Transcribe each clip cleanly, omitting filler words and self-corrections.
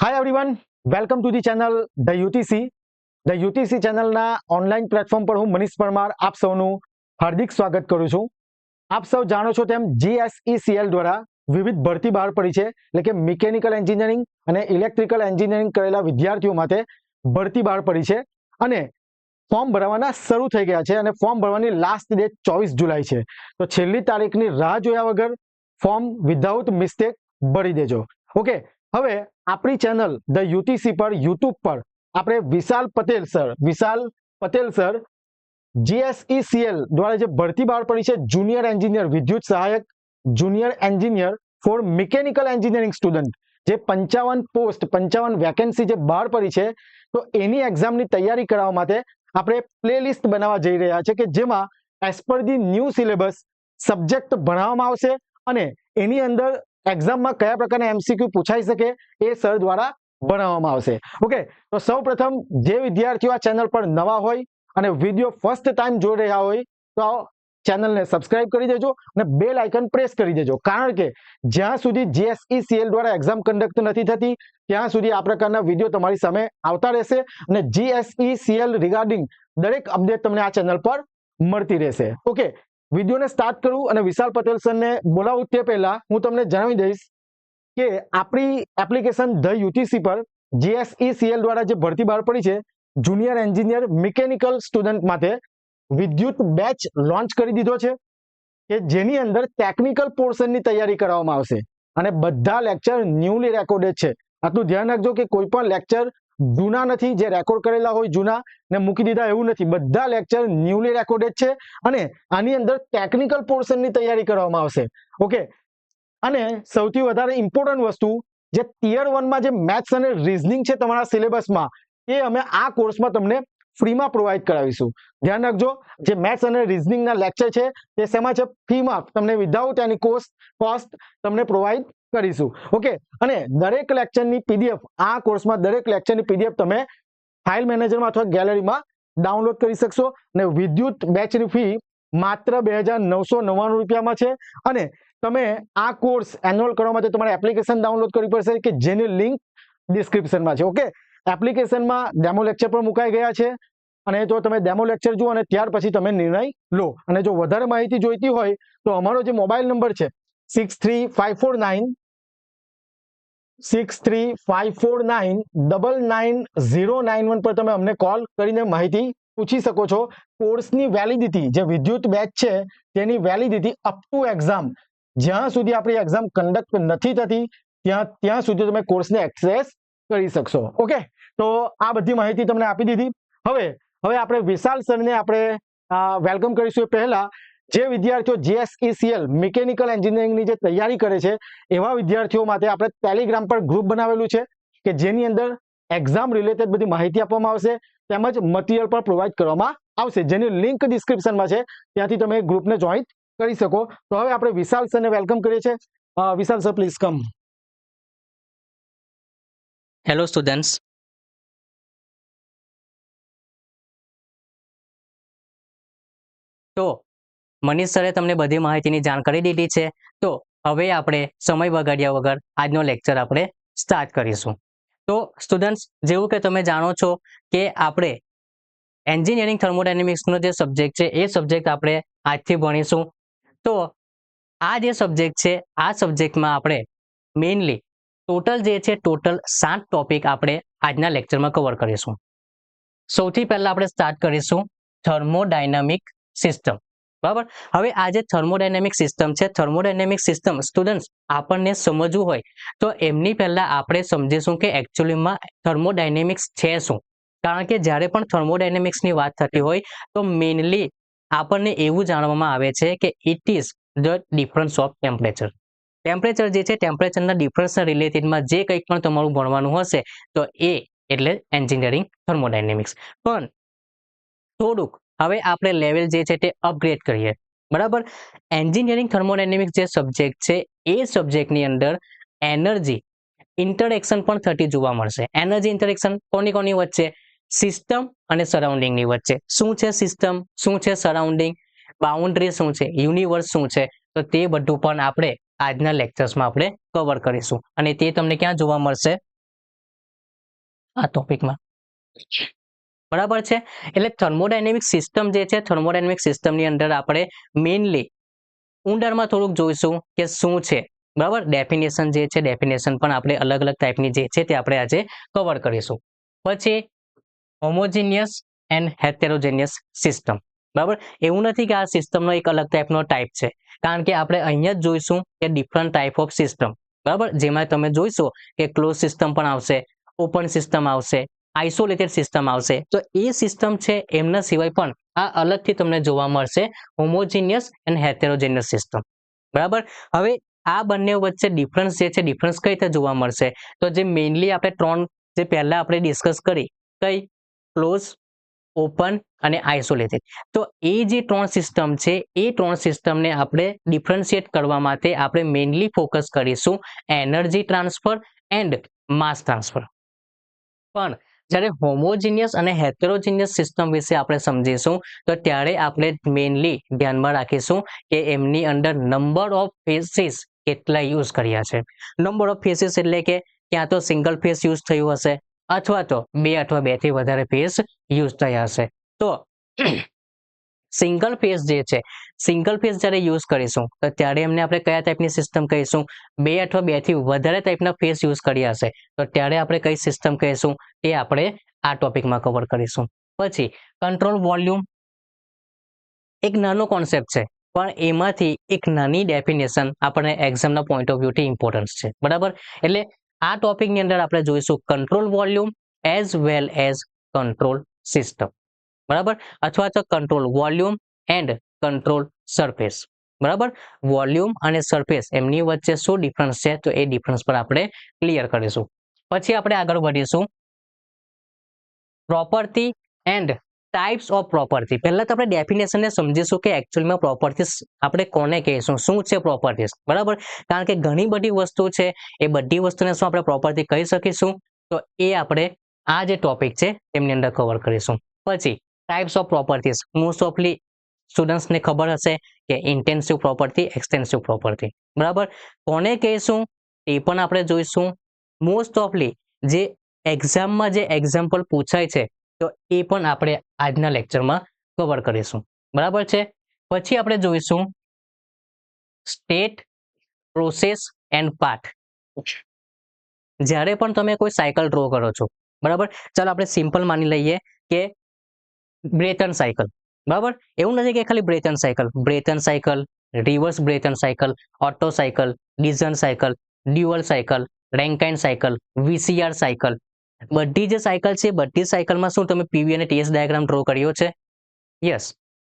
Hi everyone, welcome to the channel the UTC. The UTC ચેનલના online platform પર હું મનીષ પરમાર આપ સૌનું હાર્દિક સ્વાગત કરું છું. આપ સૌ જાણો છો તેમ જીએસઈસીએલ દ્વારા વિવિધ ભરતી બહાર પડી છે, એટલે કે મિકેનિકલ એન્જિનિયરિંગ અને ઇલેક્ટ્રિકલ એન્જિનિયરિંગ કરેલા વિદ્યાર્થીઓ માટે ભરતી બહાર પડી છે અને ફોર્મ ભરવાના શરૂ થઈ ગયા છે અને ફોર્મ ભરવાની લાસ્ટ ડેટ 24 જુલાઈ છે. તો છેલ્લી તારીખની રાહ જોયા વગર ફોર્મ વિધાઉટ મિસ્ટેક ભરી દેજો. ઓકે, હવે આપણી ચેનલ ધ યુટીસી પર યુટ્યુબ પર આપણે વિશાલ પટેલ સર જીએસઈસીએલ દ્વારા જે ભરતી બહાર પડી છે જુનિયર એન્જિનિયર વિદ્યુત સહાયક junior engineer for mechanical engineering student, જે 55 વેકેન્સી જે બહાર પડી છે, તો એની એક્ઝામની તૈયારી કરવા માટે આપણે પ્લેલિસ્ટ બનાવવા જઈ રહ્યા છે કે જેમાં as per the new syllabus subject ભણાવવામાં આવશે અને એની અંદર એક્ઝામમાં કયા પ્રકારના એમસીક્યુ પૂછાઈ શકે એ સર દ્વારા ભણાવવામાં આવશે. ઓકે, તો સૌ પ્રથમ જે વિદ્યાર્થીઓ આ ચેનલ પર નવા હોય અને વિડીયો ફર્સ્ટ ટાઈમ જોઈ રહ્યા હોય તો ચેનલને સબસ્ક્રાઇબ કરી દેજો અને બેલ આઇકન પ્રેસ કરી દેજો, કારણ કે જ્યાં સુધી જીએસઈસીએલ દ્વારા એક્ઝામ કન્ડક્ટ નથી થતી ત્યાં સુધી આ પ્રકારના વિડીયો તમારી સામે આવતા રહેશે અને જીએસઈસીએલ રિગાર્ડિંગ દરેક અપડેટ તમને આ ચેનલ પર મળતી રહેશે. ઓકે, વિડીયોને સ્ટાર્ટ કરું અને વિશાલ પટેલ સરને બોલાવું તે પહેલા હું તમને જણાવી દઈશ કે આપણી એપ્લિકેશન ધ યુટીસી પર જીએસઈસીએલ દ્વારા જે ભરતી બહાર પડી છે જુનિયર એન્જિનિયર મિકેનિકલ સ્ટુડન્ટ માટે વિદ્યુત બેચ લોન્ચ કરી દીધો છે કે જેની અંદર ટેકનિકલ પોર્શનની તૈયારી કરવામાં આવશે અને બધા લેક્ચર ન્યૂલી રેકોર્ડેડ છે. આટલું ધ્યાન રાખજો કે કોઈ પણ લેક્ચર જૂના નથી, જે રેકોર્ડ કરેલા હોય જૂના ને મૂકી દીધા એવું નથી. બધા લેક્ચર ન્યૂલી રેકોર્ડેડ છે અને આની અંદર ટેકનિકલ પોર્શનની તૈયારી કરવામાં આવશે. ઓકે, અને સૌથી વધારે ઇમ્પોર્ટન્ટ વસ્તુ, જે ટિયર 1 માં જે મેથ્સ અને રીઝનિંગ છે તમારા સિલેબસમાં, એ અમે આ કોર્સમાં તમને ફ્રીમાં પ્રોવાઈડ કરાવીશું. ધ્યાન રાખજો, જે મેથ્સ અને રીઝનિંગના લેક્ચર છે તે શેમાં છે? ફ્રીમાં તમને વિધાઉટ એની કોસ્ટ તમને પ્રોવાઈડ કરીશું. ઓકે, અને દરેક લેક્ચરની પીડીએફ, આ કોર્સમાં દરેક લેક્ચરની પીડીએફ તમે ફાઇલ મેનેજરમાં અથવા ગેલેરીમાં ડાઉનલોડ કરી શકશો અને વિદ્યુત બેચની ફી માત્ર 2999 રૂપિયામાં છે અને તમે આ કોર્સ એનરોલ કરવા માટે તમારે એપ્લિકેશન ડાઉનલોડ કરવી પડશે કે જેની લિંક ડિસ્ક્રિપ્શનમાં છે. ઓકે, એપ્લિકેશનમાં ડેમો લેક્ચર પણ મુકાઈ ગયા છે અને તો તમે ડેમો લેક્ચર જુઓ અને ત્યાર પછી તમે નિર્ણય લો. અને જો વધારે માહિતી જોઈતી હોય તો અમારો જે મોબાઈલ નંબર છે 635499999091 પર તમે અમને કોલ કરીને માહિતી પૂછી શકો છો. કોર્સની વેલિડિટી, જે વિદ્યુત બેચ છે તેની વેલિડિટી અપ ટુ એક્ઝામ, જ્યાં સુધી આપણી એક્ઝામ કન્ડક્ટ નથી થતી ત્યાં સુધી તમે કોર્સને એક્સેસ કરી શકશો. ઓકે, તો આ બધી માહિતી તમને આપી દીધી. હવે આપણે વિશાલ સરને આપણે વેલકમ કરીશું. એ પહેલા જે વિદ્યાર્થીઓ જીએસઈસીએલ મિકેનિકલ એન્જિનિયરિંગની જે તૈયારી કરે છે એવા વિદ્યાર્થીઓ માટે આપણે ટેલિગ્રામ પર ગ્રુપ બનાવેલું છે કે જેની અંદર એક્ઝામ રિલેટેડ બધી માહિતી આપવામાં આવશે તેમજ મટીરિયલ પણ પ્રોવાઈડ કરવામાં આવશે, જેની લિંક ડિસ્ક્રિપ્શનમાં છે, ત્યાંથી તમે ગ્રુપને જોઈન કરી શકો. તો હવે આપણે વિશાલ સરને વેલકમ કરીએ છીએ. Vishal sir, please come. Hello students. તો મનીષ સરે તમને બધી માહિતીની જાણ કરી દીધી છે. તો હવે આપણે સમય બગાડ્યા વગર આજનો લેક્ચર આપણે સ્ટાર્ટ કરીશું. તો સ્ટુડન્ટ્સ, જેવું કે તમે જાણો છો કે આપણે એન્જિનિયરિંગ થર્મોડાયનેમિક્સનો જે સબ્જેક્ટ છે એ સબ્જેક્ટ આપણે આજથી ભણીશું. તો આ જે સબ્જેક્ટ છે આ સબ્જેક્ટમાં આપણે મેઇનલી ટોટલ 7 ટોપિક આપણે આજના લેક્ચરમાં કવર કરીશું. સૌથી પહેલા આપણે સ્ટાર્ટ કરીશું થર્મોડાયનેમિક સિસ્ટમ. બરાબર. હવે આ જે થર્મોડાયનેમિક સિસ્ટમ છે, થર્મોડાયનેમિક સિસ્ટમ સ્ટુડન્ટ્સ આપણને સમજવું હોય તો એમની પહેલા આપણે સમજીશું કે એકચ્યુઅલીમાં થર્મોડાયનેમિક્સ છે શું. કારણ કે જ્યારે પણ થર્મોડાયનેમિક્સની વાત થતી હોય તો મેઇનલી આપણને એવું જાણવામાં આવે છે કે it is the difference of temperature. Temperature જે છે, ટેમ્પરેચરના ડિફરન્સના રિલેટેડમાં જે કંઈક પણ તમારું ભણવાનું હશે તો એ એટલે એન્જિનિયરિંગ થર્મોડાયનેમિક્સ. પણ થોડુંક હવે આપણે લેવલ જે છે તે અપગ્રેડ કરીએ. બરાબર. એન્જિનિયરિંગ થર્મોડાયનેમિક્સ જે સબ્જેક્ટ છે એ સબ્જેક્ટની અંદર એનર્જી ઇન્ટરેક્શન પણ થતી જોવા મળશે. એનર્જી ઇન્ટરેક્શન કોની વચ્ચે? સિસ્ટમ અને સરાઉન્ડિંગની વચ્ચે. શું છે સિસ્ટમ, શું છે સરાઉન્ડિંગ, બાઉન્ડ્રી શું છે, યુનિવર્સ શું છે, તો તે બધું પણ આપણે આજના લેક્ચર્સમાં આપણે કવર કરીશું અને તે તમને ક્યાં જોવા મળશે? આ ટોપિકમાં. બરાબર છે. એટલે થર્મોડાયનેમિક સિસ્ટમ જે છે, થર્મોડાયનેમિક સિસ્ટમની અંદર આપણે મેઇનલી ઊંડાણમાં થોડુંક જોઈશું કે શું છે. બરાબર, ડેફિનેશન જે છે, ડેફિનેશન પણ આપણે અલગ અલગ ટાઈપની જે છે તે આપણે આજે કવર કરીશું. પછી હોમોજીનિયસ એન્ડ હેટેરોજેનિયસ સિસ્ટમ. બરાબર, એવું નથી કે આ સિસ્ટમનો એક અલગ ટાઈપનો ટાઈપ છે, કારણ કે આપણે અહીંયા જ જોઈશું કે ડિફરન્ટ ટાઈપ ઓફ સિસ્ટમ. બરાબર, જેમાં તમે જોઈશો કે ક્લોઝ સિસ્ટમ પણ આવશે, ઓપન સિસ્ટમ આવશે, આઇસોલેટેડ સિસ્ટમ આવશે. તો એ સિસ્ટમ છે એમના સિવાય પણ આ અલગથી તમને જોવા મળશે, હોમોજીનિયસ એન્ડ હેટેરોજેનિયસ સિસ્ટમ. બરાબર, હવે આ બંને વચ્ચે ડિફરન્સ જે છે, ડિફરન્સ કઈ રીતે જોવા મળશે? તો જે મેઇનલી આપણે ત્રણ જે પહેલા આપણે ડિસ્કસ કરી, કઈ ક્લોઝ, ઓપન અને આઇસોલેટેડ. તો એ જે ત્રણ સિસ્ટમ છે, એ ત્રણ સિસ્ટમને આપણે ડિફરન્શિએટ કરવા માટે આપણે મેઇનલી ફોકસ કરીશું energy transfer and mass transfer. પણ જ્યારે હોમોજીનિયસ અને હેટેરોજીનિયસ સિસ્ટમ વિશે આપણે સમજીશું તો ત્યારે આપણે મેઇનલી ધ્યાનમાં રાખીશું કે એમની અંદર નંબર ઓફ ફેસીસ કેટલા યુઝ કર્યા છે. નંબર ઓફ ફેસીસ એટલે કે ક્યાં તો સિંગલ ફેસ યુઝ થયું હશે અથવા તો બે થી વધારે ફેસ યુઝ થયા હશે. તો સિંગલ ફેસ જે છે, સિંગલ ફેસ જ્યારે યુઝ કરીશું તો ત્યારે એમને આપણે કયા ટાઈપની સિસ્ટમ કહીશું? બે થી વધારે ટાઈપના ફેસ યુઝ કર્યા હશે તો ત્યારે આપણે કઈ સિસ્ટમ કહીશું એ આપણે આ ટોપિકમાં કવર કરીશું. પછી કંટ્રોલ વોલ્યુમ એક નાનો કોન્સેપ્ટ છે, પણ એમાંથી એક નાની ડેફિનેશન આપણને એક્ઝામના પોઈન્ટ ઓફ વ્યૂથી ઇમ્પોર્ટન્સ છે. બરાબર, એટલે આ ટોપિકની અંદર આપણે જોઈશું control volume as well as control system. બરાબર, અથવા તો control volume and control surface. બરાબર, વોલ્યુમ અને સરફેસ એમની વચ્ચે શું ડિફરન્સ છે તો એ ડિફરન્સ પર આપણે ક્લિયર કરીશું. પછી આપણે આગળ વધીશું property and types of property. પહેલા તો આપણે ડેફિનેશનને સમજીશું કે એકચ્યુઅલમાં પ્રોપર્ટીઝ આપણે કોને કહીશું, શું છે પ્રોપર્ટીઝ. બરાબર, કારણ કે ઘણી બધી વસ્તુ છે, એ બધી વસ્તુને શું આપણે પ્રોપર્ટી કહી શકીશું તો એ આપણે આ જે ટોપિક છે તેમની અંદર કવર કરીશું. પછી ટાઈપ્સ ઓફ પ્રોપર્ટીઝ મોસ્ટ ઓફલી સ્ટુડન્ટ્સને ખબર હશે કે ઇન્ટેન્સિવ પ્રોપર્ટી, એક્સટેન્સિવ પ્રોપર્ટી. બરાબર, કોને કહીશું એ પણ આપણે જોઈશું. મોસ્ટ ઓફલી જે એક્ઝામમાં જે એક્ઝામ્પલ પૂછાય છે તો એ પણ આપણે આજના લેક્ચરમાં કવર કરીશું. બરાબર છે. પછી આપણે જોઈશું સ્ટેટ, પ્રોસેસ એન્ડ પાથ. જ્યારે પણ તમે કોઈ સાયકલ ડ્રો કરો છો, બરાબર, ચાલો આપણે સિમ્પલ માની લઈએ કે બ્રેટન સાયકલ. બરાબર, એવું નથી કે ખાલી Brayton cycle, reverse Brayton cycle, Otto cycle, Diesel cycle, dual cycle, Rankine cycle, VCR cycle. બધી જે સાયકલ છે, બધી સાયકલમાં શું તમે પીવી અને ટીએસ ડાયાગ્રામ ડ્રો કર્યો છે? યસ,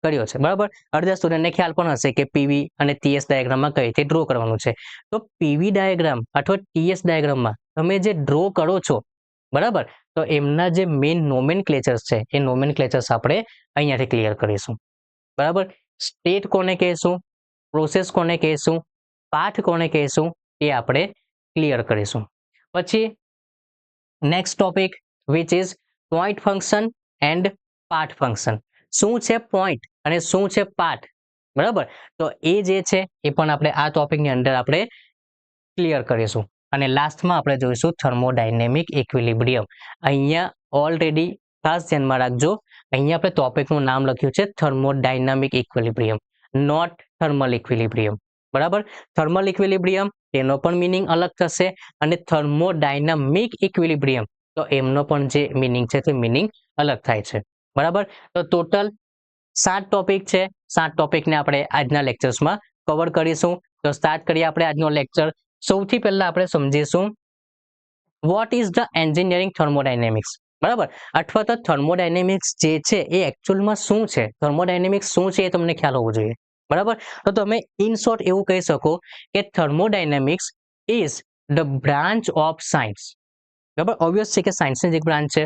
કર્યો છે. બરાબર, અડધા સ્ટુડન્ટને ખ્યાલ પણ હશે કે પીવી અને ટીએસ ડાયાગ્રામમાં કઈ રીતે ડ્રો કરવાનું છે. તો પીવી ડાયાગ્રામ અથવા ટીએસ ડાયાગ્રામમાં તમે જે ડ્રો કરો છો, બરાબર, તો એમના જે મેઇન નોમેનક્લેચર્સ છે એ નોમેનક્લેચર્સ આપણે અહીંયાથી ક્લિયર કરીશું. બરાબર, સ્ટેટ કોને કહીશું, પ્રોસેસ કોને કહીશું, પાથ કોને કહીશું એ આપણે ક્લિયર કરીશું. પછી next topic which is point function and path function. શું છે પોઈન્ટ અને શું છે પાથ? બરાબર, તો એ જે છે એ પણ આપણે આ ટોપિકની અંદર આપણે ક્લિયર કરીશું. અને લાસ્ટમાં આપણે જોઈશું થર્મોડાયનેમિક ઇક્વિલિબ્રિયમ. અહીંયા ઓલરેડી ખાસ ધ્યાનમાં રાખજો, અહીંયા આપણે ટોપિકનું નામ લખ્યું છે થર્મોડાયનામિક ઇક્વિલિબ્રિયમ, નોટ થર્મલ ઇક્વિલિબ્રિયમ. બરાબર, થર્મલ ઇક્વિલિબ્રિયમ એનો પણ મીનિંગ અલગ થશે અને થર્મોડાયનામિક ઇક્વિલિબ્રિયમ તો એમનો પણ જે મીનિંગ છે તે મીનિંગ અલગ થાય છે. બરાબર, તો ટોટલ 7 ટોપિક છે. 7 ટોપિકને આપણે આજના લેક્ચર્સમાં કવર કરીશું. તો સ્ટાર્ટ કરીએ આપણે આજનો લેક્ચર. સૌથી પહેલા આપણે સમજીશું what is the engineering thermodynamics. બરાબર, અથવા તો થર્મોડાયનેમિક્સ જે છે એ એકચ્યુઅલમાં શું છે, થર્મોડાયનેમિક્સ શું છે એ તમને ખ્યાલ હોવો જોઈએ. બરાબર, તો તમે ઇન શોર્ટ એવું કહી શકો કે thermodynamics is the branch of science. બરાબર, ઓબ્વિયસ છે કે સાયન્સની જ એક બ્રાન્ચ છે.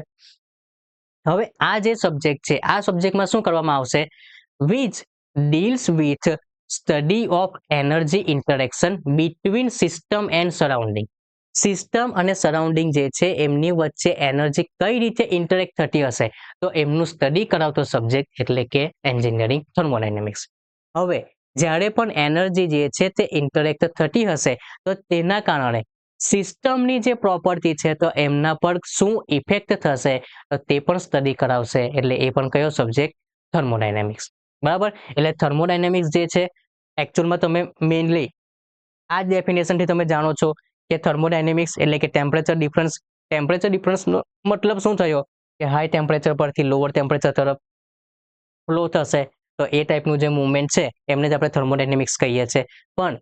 હવે આ જે સબ્જેક્ટ છે, આ સબ્જેક્ટમાં શું કરવામાં આવશે? Which deals with study of energy interaction between system and surrounding. System અને સરાઉન્ડિંગ જે છે એમની વચ્ચે એનર્જી કઈ રીતે ઇન્ટરેક્ટ થતી હશે તો એમનું સ્ટડી કરાવતો સબ્જેક્ટ એટલે કે એન્જિનિયરિંગ થર્મોડાયનેમિક્સ. હવે જ્યારે પણ એનર્જી જે છે તે ઇન્ટરેક્ટ થતી હશે તો તેના કારણે સિસ્ટમની જે પ્રોપર્ટી છે તો એમના પર શું ઇફેક્ટ થશે તો તે પણ સ્ટડી કરાવશે. એટલે એ પણ કયો સબ્જેક્ટ? થર્મોડાયનેમિક્સ. બરાબર. એટલે થર્મોડાયનેમિક્સ જે છે એકચ્યુઅલમાં તમે મેઇનલી આ જ ડેફિનેશનથી તમે જાણો છો કે થર્મોડાયનેમિક્સ એટલે કે ટેમ્પરેચર ડિફરન્સનો મતલબ શું થયો કે હાઈ ટેમ્પરેચર પરથી લોઅર ટેમ્પરેચર તરફ ફ્લો થશે. તો એ ટાઈપનું જે મૂવમેન્ટ છે એમને જ આપણે થર્મોડાયનેમિક્સ કહીએ છીએ. પણ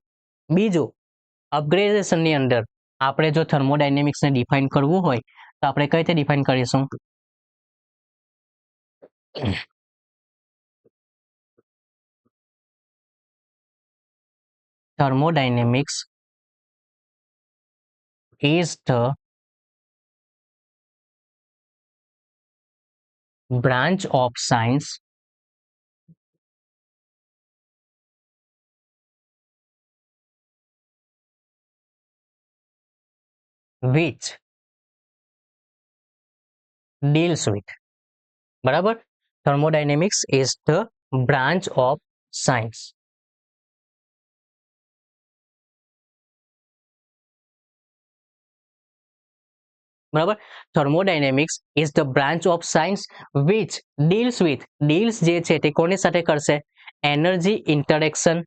બીજું અપગ્રેડેશનની અંદર આપણે જો થર્મોડાયનેમિક્સને ડિફાઇન કરવું હોય તો આપણે કઈ રીતે ડિફાઇન કરીશું? Thermodynamics is the branch of science which deals with. બરાબર. Thermodynamics is the branch of science. બરાબર. Thermodynamics is the branch of science which deals with. deals જે છે તે કોની સાથે કરશે? Energy interaction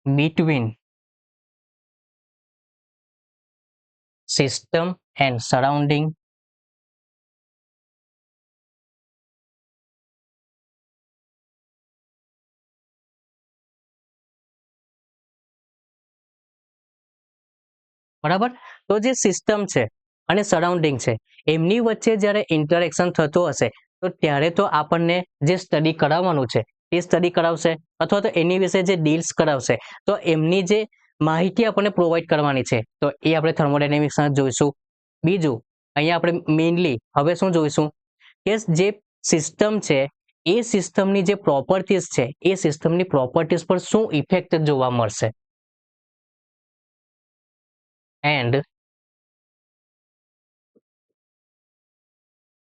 between system and surrounding બરાબર. તો જે સિસ્ટમ છે અને સરાઉન્ડિંગ છે એમની વચ્ચે જ્યારે ઇન્ટરેક્શન થતું હશે તો ત્યારે તો આપણને જે સ્ટડી કરાવવાનું છે એ સ્ટડી કરાવશે અથવા તો એની વિશે જે ડીલ્સ કરાવશે તો એમની જે માહિતી આપણને પ્રોવાઈડ કરવાની છે તો એ આપણે થર્મોડાયનેમિક્સમાં જોઈશું. બીજું અહીંયા આપણે મેઇનલી હવે શું જોઈશું કે જે સિસ્ટમ છે એ સિસ્ટમની જે પ્રોપર્ટીઝ છે એ સિસ્ટમની પ્રોપર્ટીઝ પર શું ઇફેક્ટ જોવા મળશે એન્ડ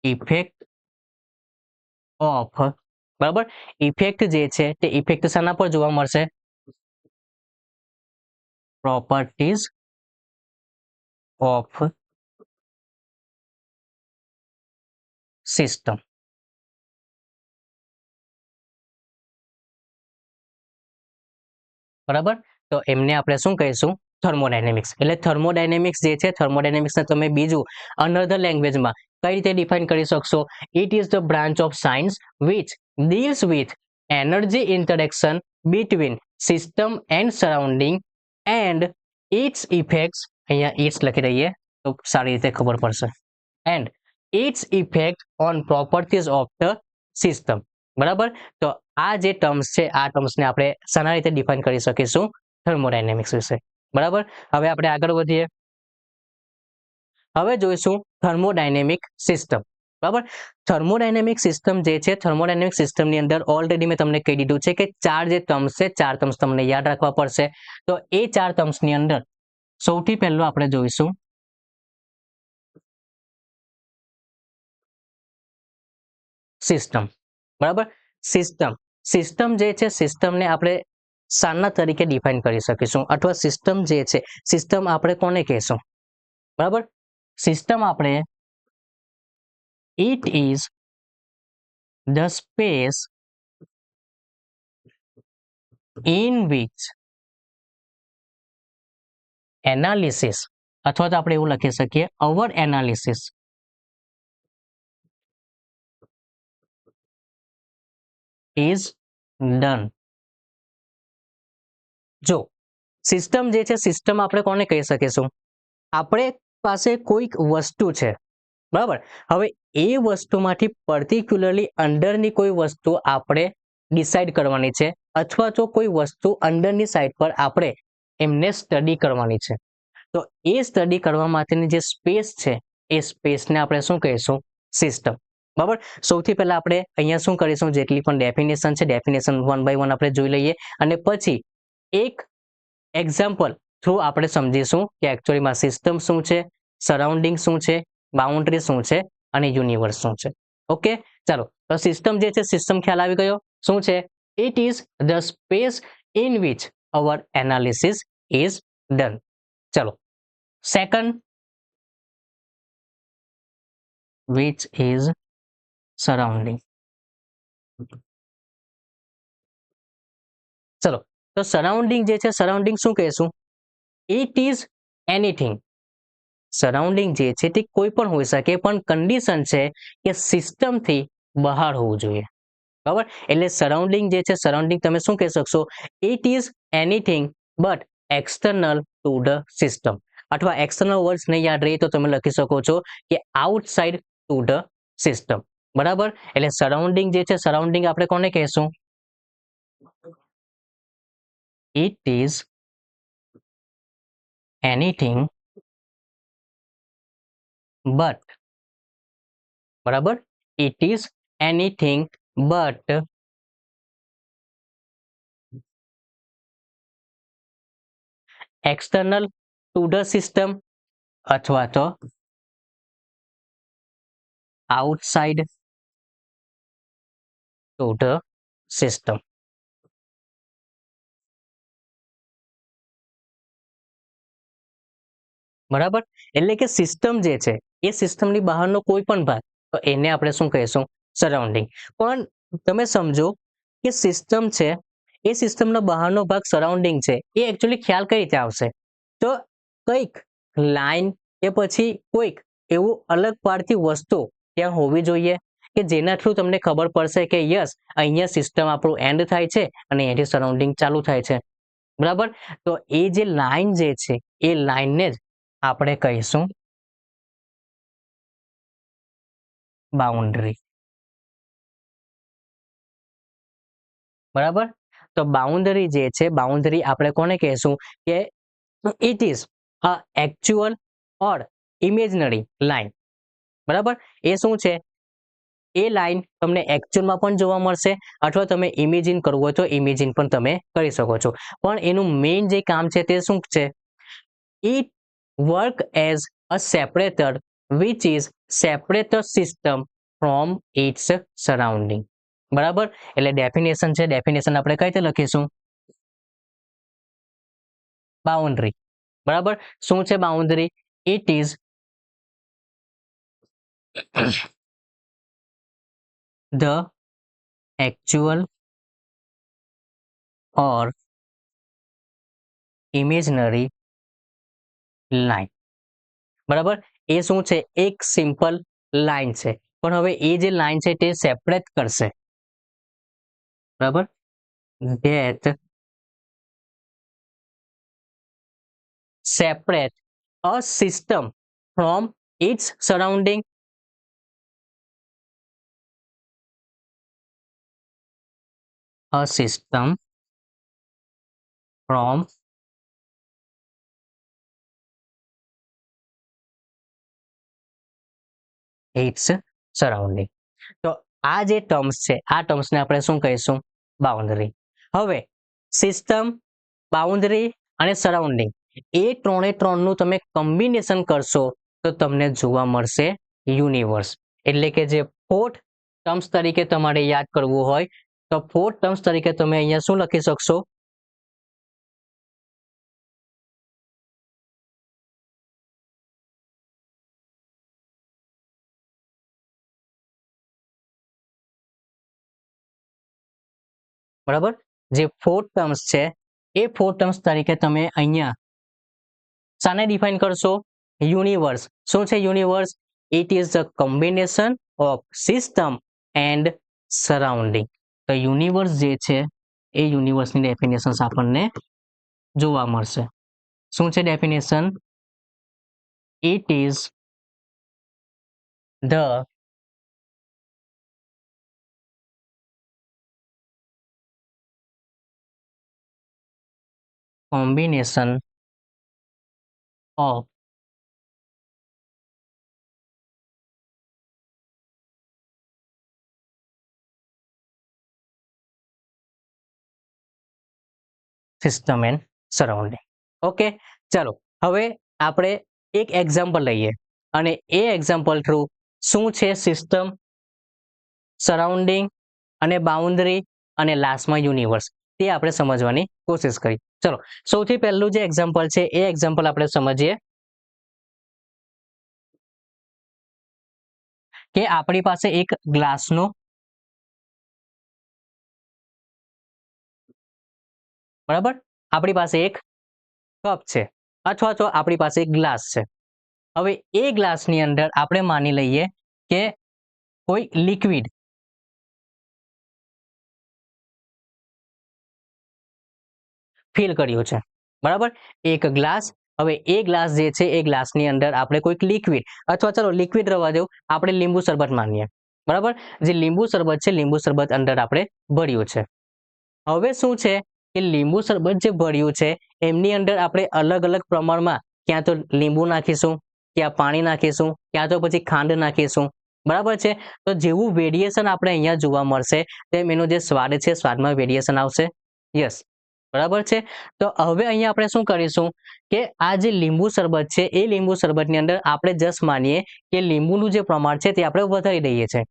ઇફેક્ટ ઓફ. બરાબર. ઇફેક્ટ જે છે તે ઇફેક્ટ શાના પર જોવા મળશે? Properties of system. બરાબર. તો એમને આપણે શું કહીશું? થર્મોડાયનેમિક્સ. એટલે થર્મોડાયનેમિક્સ જે છે થર્મોડાયનેમિક્સને તમે બીજું અનધર લેંગ્વેજમાં કઈ રીતે ડિફાઇન કરી શકશો? It is the branch of science which deals with energy interaction between system and surrounding and its effects. અહીંયા ઇટ્સ લખી દઈએ તો સારી રીતે ખબર પડશે. And its effect on properties of the system. બરાબર. તો આ જે ટર્મ્સ છે આ ટર્મ્સને આપણે શાના રીતે ડિફાઇન કરી શકીશું? થર્મોડાયનેમિક્સ વિશે. બરાબર. હવે આપણે આગળ વધીએ. હવે જોઈશું થર્મોડાયનેમિક સિસ્ટમ. બરાબર. થર્મોડાયનેમિક સિસ્ટમ જે છે થર્મોડાયનેમિક સિસ્ટમની અંદર ઓલરેડી મેં તમને કહી દીધું છે કે ચાર જે ટર્મ્સ છે ચાર ટર્મ્સ તમને યાદ રાખવા પડશે. તો એ ચાર ટર્મ્સની અંદર સૌથી પહેલું આપણે જોઈશું સિસ્ટમ. બરાબર. સિસ્ટમ જે છે સિસ્ટમને આપણે શાના તરીકે ડિફાઇન કરી શકીશું અથવા સિસ્ટમ જે છે સિસ્ટમ આપણે કોને કહેશું? બરાબર. સિસ્ટમ આપણે it is the space in which analysis અથવા તો આપણે એવું લખી શકીએ અવર એનાલિસિસ ઇઝ ડન. જો સિસ્ટમ જે છે સિસ્ટમ આપણે કોને કહી શકીશું? આપણે પાસે કોઈક વસ્તુ છે. બરાબર. હવે એ વસ્તુમાંથી પર્ટિક્યુલરલી અંદરની કોઈ વસ્તુ આપણે ડિસાઇડ કરવાની છે અથવા તો કોઈ વસ્તુ અંદરની સાઈડ પર આપણે એમને સ્ટડી કરવાની છે. તો એ સ્ટડી કરવા માટેની જે સ્પેસ છે એ સ્પેસને આપણે શું કહીશું? સિસ્ટમ. બરાબર. સૌથી પહેલા આપણે અહીંયા શું કરીશું જેટલી પણ ડેફિનેશન છે ડેફિનેશન વન બાય વન આપણે જોઈ લઈએ અને પછી એક એક્ઝામ્પલ થ્રુ આપણે સમજીશું કે એકચ્યુઅલીમાં સિસ્ટમ શું છે, સરાઉન્ડિંગ શું છે, બાઉન્ડ્રી શું છે અને યુનિવર્સ શું છે. ઓકે, ચાલો તો સિસ્ટમ જે છે સિસ્ટમ ખ્યાલ આવી ગયો. શું છે? It is the space in which our analysis is done. ચલો સેકન્ડ, વિચ ઇઝ સરાઉન્ડિંગ. ચલો તો સરાઉન્ડિંગ જે છે સરાઉન્ડિંગ શું કહેશું? It is anything. સરાઉન્ડિંગ જે છે તે કોઈ પણ હોઈ શકે, પણ કન્ડિશન છે કે સિસ્ટમથી બહાર હોવું જોઈએ. બરાબર, એટલે સરાઉન્ડિંગ જે છે સરાઉન્ડિંગ તમે શું કહી શકશો? It is anything but external to the system. અથવા એક્સટર્નલ વર્ડ્સ નહીં યાદ રહે તો તમે લખી શકો છો કે આઉટસાઇડ ટુ ધ સિસ્ટમ. બરાબર, એટલે સરાઉન્ડિંગ જે છે સરાઉન્ડિંગ આપણે કોને કહેશું? ઇટ ઇઝ એનીથિંગ બટ, બરાબર, it is anything but external to the system અથવા તો આઉટસાઇડ ટુ ધ સિસ્ટમ. બરાબર, એટલે કે સિસ્ટમ જે છે એ સિસ્ટમની બહારનો કોઈ પણ ભાગ, તો એને આપણે શું કહીશું? સરાઉન્ડિંગ. પણ તમે સમજો કે સિસ્ટમ છે એ સિસ્ટમનો બહારનો ભાગ સરાઉન્ડિંગ છે, એ એકચ્યુઅલી ખ્યાલ કઈ રીતે આવશે? તો કંઈક લાઈન કે પછી કોઈક એવું અલગ પાડતી વસ્તુ ત્યાં હોવી જોઈએ કે જેના થ્રુ તમને ખબર પડશે કે યસ અહીંયા સિસ્ટમ આપણું એન્ડ થાય છે અને એની સરાઉન્ડિંગ ચાલુ થાય છે. બરાબર, તો એ જે લાઈન જે છે એ લાઈનને જ આપણે કહીશું બાઉન્ડ્રી. બરાબર, તો બાઉન્ડરી જે છે બાઉન્ડરી આપણે કોને કહેશું? કે it is a actual or imaginary line. બરાબર, એ શું છે? એ લાઈન તમને એકચ્યુઅલમાં પણ જોવા મળશે અથવા તમે ઇમેજિન કરવું હોય તો ઇમેજિન પણ તમે કરી શકો છો. પણ એનું મેઇન જે કામ છે તે શું છે? It work as a separator which is separate the system from its surrounding. બરાબર, એટલે ડેફિનેશન છે, ડેફિનેશન આપણે કઈ રીતે લખીશું? બાઉન્ડરી. બરાબર, શું છે boundary? It is the actual or imaginary line. બરાબર, એ શું છે? એક સિમ્પલ લાઈન છે, પણ હવે એ જે લાઈન છે તે સેપરેટ કરશે. બરાબર, that separate a system from its surrounding. A system from its surrounding. તો આ જે ટર્મ્સ છે આ ટર્મ્સને આપણે શું કહીશું? બાઉન્ડરી. હવે સિસ્ટમ, બાઉન્ડરી અને સરાઉન્ડિંગ એ ત્રણે ત્રણનું તમે કોમ્બિનેશન કરશો તો તમને જોવા મળશે યુનિવર્સ. એટલે કે જે ફોર્થ ટર્મ્સ તરીકે તમારે યાદ કરવું હોય તો ફોર્થ ટર્મ્સ તરીકે તમે અહીંયા શું લખી શકશો? બરાબર, જે ફોર્થ ટર્મ્સ છે એ ફોર્થ ટર્મ્સ તરીકે તમે અહીંયા શાને ડિફાઇન કરશો? યુનિવર્સ. શું છે universe? It is the combination of system and surrounding. તો યુનિવર્સ જે છે એ યુનિવર્સની ડેફિનેશન આપણને જોવા મળશે. શું છે definition? It is the combination of system and surrounding. Okay, ચાલો હવે આપણે એક એક્ઝામ્પલ લઈએ અને એ એક્ઝામ્પલ થ્રુ શું છે સિસ્ટમ સરાઉન્ડિંગ અને બાઉન્ડ્રી અને લાસ્ટમાં યુનિવર્સ, તે આપણે સમજવાની કોશિશ કરી. ચલો, સૌથી પહેલું જે એક્ઝામ્પલ છે એ એક્ઝામ્પલ આપણે સમજીએ કે આપણી પાસે એક ગ્લાસનો બરાબર, આપણી પાસે એક કપ છે અથવા તો આપણી પાસે એક ગ્લાસ છે. હવે એ ગ્લાસની અંદર આપણે માની લઈએ કે કોઈ લિક્વિડ ફિલ કર્યું છે. બરાબર, એક ગ્લાસ. હવે એ ગ્લાસ જે છે એ ગ્લાસની અંદર આપણે કોઈક લિક્વિડ અથવા ચલો લિક્વિડ રહેવા દો, આપણે લીંબુ શરબત માનીએ. બરાબર, જે લીંબુ શરબત છે, લીંબુ શરબત અંદર આપણે ભર્યું છે. હવે શું છે કે લીંબુ શરબત જે ભર્યું છે એમની અંદર આપણે અલગ અલગ પ્રમાણમાં ક્યાં તો લીંબુ નાખીશું, ક્યાં પાણી નાખીશું, ક્યાં તો પછી ખાંડ નાખીશું. બરાબર છે, તો જેવું વેરિએશન આપણે અહીંયા જોવા મળશે તેમ એનો જે સ્વાદ છે સ્વાદમાં વેરિએશન આવશે. યસ, બરાબર છે. તો હવે અહીંયા આપણે શું કરીશું કે આ જે લીંબુ શરબત છે એ લીંબુ શરબતની અંદર આપણે જસ્ટ માનીએ કે લીંબુનું જે પ્રમાણ છે તે આપણે વધારી દઈએ છીએ.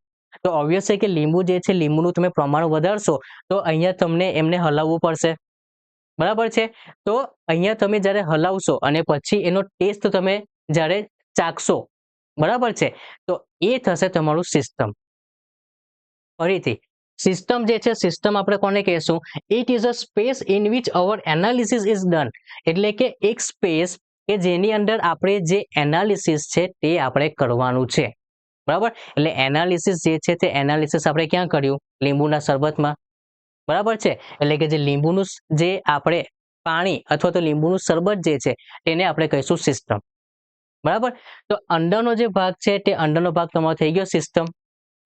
તો ઓબ્વિયસ છે કે લીંબુ જે છે લીંબુનું તમે પ્રમાણ વધારશો તો અહીંયા તમને એમને હલાવવું પડશે. બરાબર છે, તો અહીંયા તમે જ્યારે હલાવશો અને પછી એનો ટેસ્ટ તમે જ્યારે ચાખશો, બરાબર છે, તો એ થશે તમારું સિસ્ટમ. ફરીથી સિસ્ટમ જે છે, સિસ્ટમ આપણે કોને કહેશું? It is a space in which our analysis is done. એટલે કે એક સ્પેસ કે જેની અંદર આપણે જે એનાલિસિસ છે તે આપણે કરવાનું છે. બરાબર, એટલે એનાલિસિસ જે છે તે એનાલિસિસ આપણે ક્યાં કર્યું? લીંબુના શરબતમાં. બરાબર છે, એટલે કે જે લીંબુનું જે આપણે પાણી અથવા તો લીંબુનું શરબત જે છે તેને આપણે કહીશું સિસ્ટમ. બરાબર, તો અંદરનો જે ભાગ છે તે અંદરનો ભાગ તમારો થઈ ગયો સિસ્ટમ.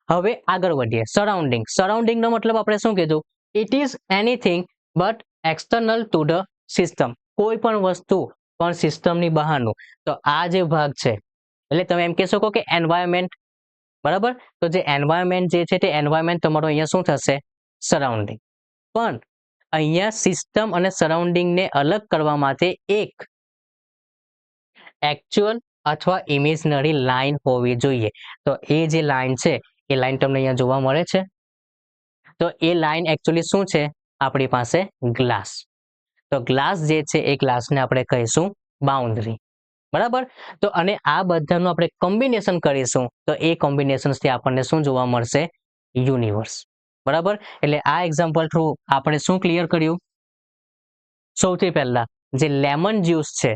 હવે આગળ વધીએ. સરાઉન્ડિંગ. સરાઉન્ડિંગનો મતલબ આપણે શું કીધું? It is anything but external to the system. કોઈ પણ વસ્તુ પણ સિસ્ટમની બહારનું. તો આ જે ભાગ છે એટલે તમે એમ કહી શકો કે એન્વાયરમેન્ટ. બરાબર, તો જે એન્વાયરમેન્ટ જે છે તે એન્વાયરમેન્ટ તમારો અહીંયા શું થશે? સરાઉન્ડિંગ. પણ અહીંયા સિસ્ટમ અને સરાઉન્ડિંગને અલગ કરવા માટે એક એકચ્યુઅલ અથવા ઇમેજનરી લાઈન હોવી જોઈએ. તો એ જે લાઈન છે એ લાઈન તમને અહીંયા જોવા મળે છે. તો એ લાઈન એકચ્યુઅલી શું છે? આપણી પાસે ગ્લાસ. તો ગ્લાસ જે છે એ ગ્લાસને આપણે કહીશું બાઉન્ડ્રી. બરાબર, તો અને આ બધાનું આપણે કોમ્બિનેશન કરીશું તો એ કોમ્બિનેશનથી આપણને શું જોવા મળશે? યુનિવર્સ. બરાબર, એટલે આ એક્ઝામ્પલ થ્રુ આપણે શું ક્લિયર કર્યું? સૌથી પહેલા જે લેમન જ્યુસ છે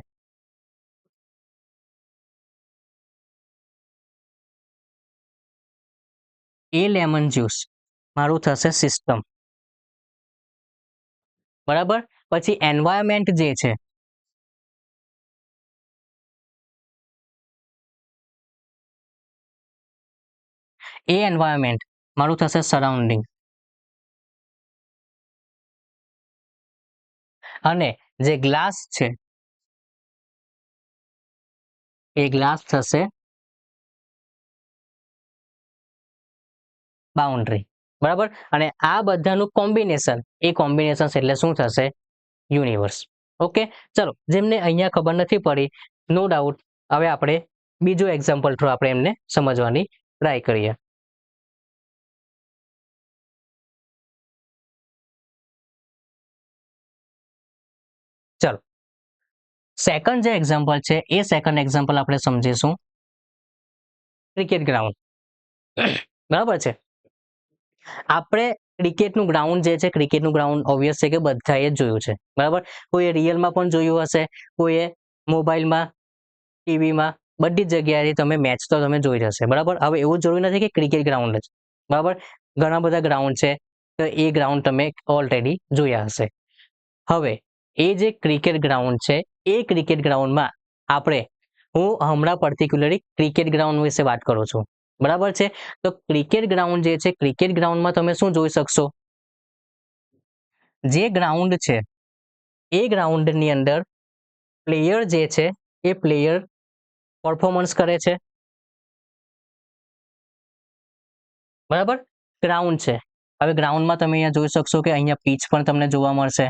એ લેમન જ્યુસ મારું થશે સિસ્ટમ. બરાબર, પછી એન્વાયરમેન્ટ જે છે એ એન્વાયરમેન્ટ મારું થશે સરાઉન્ડિંગ. અને જે ગ્લાસ છે એ ગ્લાસ થશે બાઉન્ડ્રી. બરાબર, અને આ બધાનું કોમ્બિનેશન, એ કોમ્બિનેશન એટલે શું થશે? યુનિવર્સ. ઓકે, ચલો, જેમને અહીંયા ખબર નથી પડી નો ડાઉટ હવે આપણે બીજું એક્ઝામ્પલ થ્રુ આપણે એમને સમજવાની ટ્રાય કરીએ. ચલો, સેકન્ડ જે એક્ઝામ્પલ છે એ સેકન્ડ એક્ઝામ્પલ આપણે સમજીશું ક્રિકેટ ગ્રાઉન્ડ. બરાબર છે, આપણે ક્રિકેટનું ગ્રાઉન્ડ જે છે, ક્રિકેટનું ગ્રાઉન્ડ ઓબ્વિયસ છે કે બધાએ જ જોયું છે. બરાબર, કોઈએ રિયલમાં પણ જોયું હશે, કોઈએ મોબાઈલમાં, ટીવીમાં, બધી જ જગ્યાએ તમે મેચ તો તમે જોઈ જ હશે. બરાબર, હવે એવું જરૂરી નથી કે ક્રિકેટ ગ્રાઉન્ડ જ. બરાબર, ઘણા બધા ગ્રાઉન્ડ છે, તો એ ગ્રાઉન્ડ તમે ઓલરેડી જોયા હશે. હવે એ જે ક્રિકેટ ગ્રાઉન્ડ છે એ ક્રિકેટ ગ્રાઉન્ડમાં આપણે હું હમણાં પર્ટિક્યુલરલી ક્રિકેટ ગ્રાઉન્ડ વિશે વાત કરું છું. બરાબર છે, તો ક્રિકેટ ગ્રાઉન્ડ જે છે, ક્રિકેટ ગ્રાઉન્ડમાં તમે શું જોઈ શકશો? જે ગ્રાઉન્ડ છે એ ગ્રાઉન્ડની અંદર પ્લેયર જે છે એ પ્લેયર પરફોર્મન્સ કરે છે. બરાબર, ગ્રાઉન્ડ છે. હવે ગ્રાઉન્ડમાં તમે અહીંયા જોઈ શકશો કે અહીંયા પીચ પણ તમને જોવા મળશે.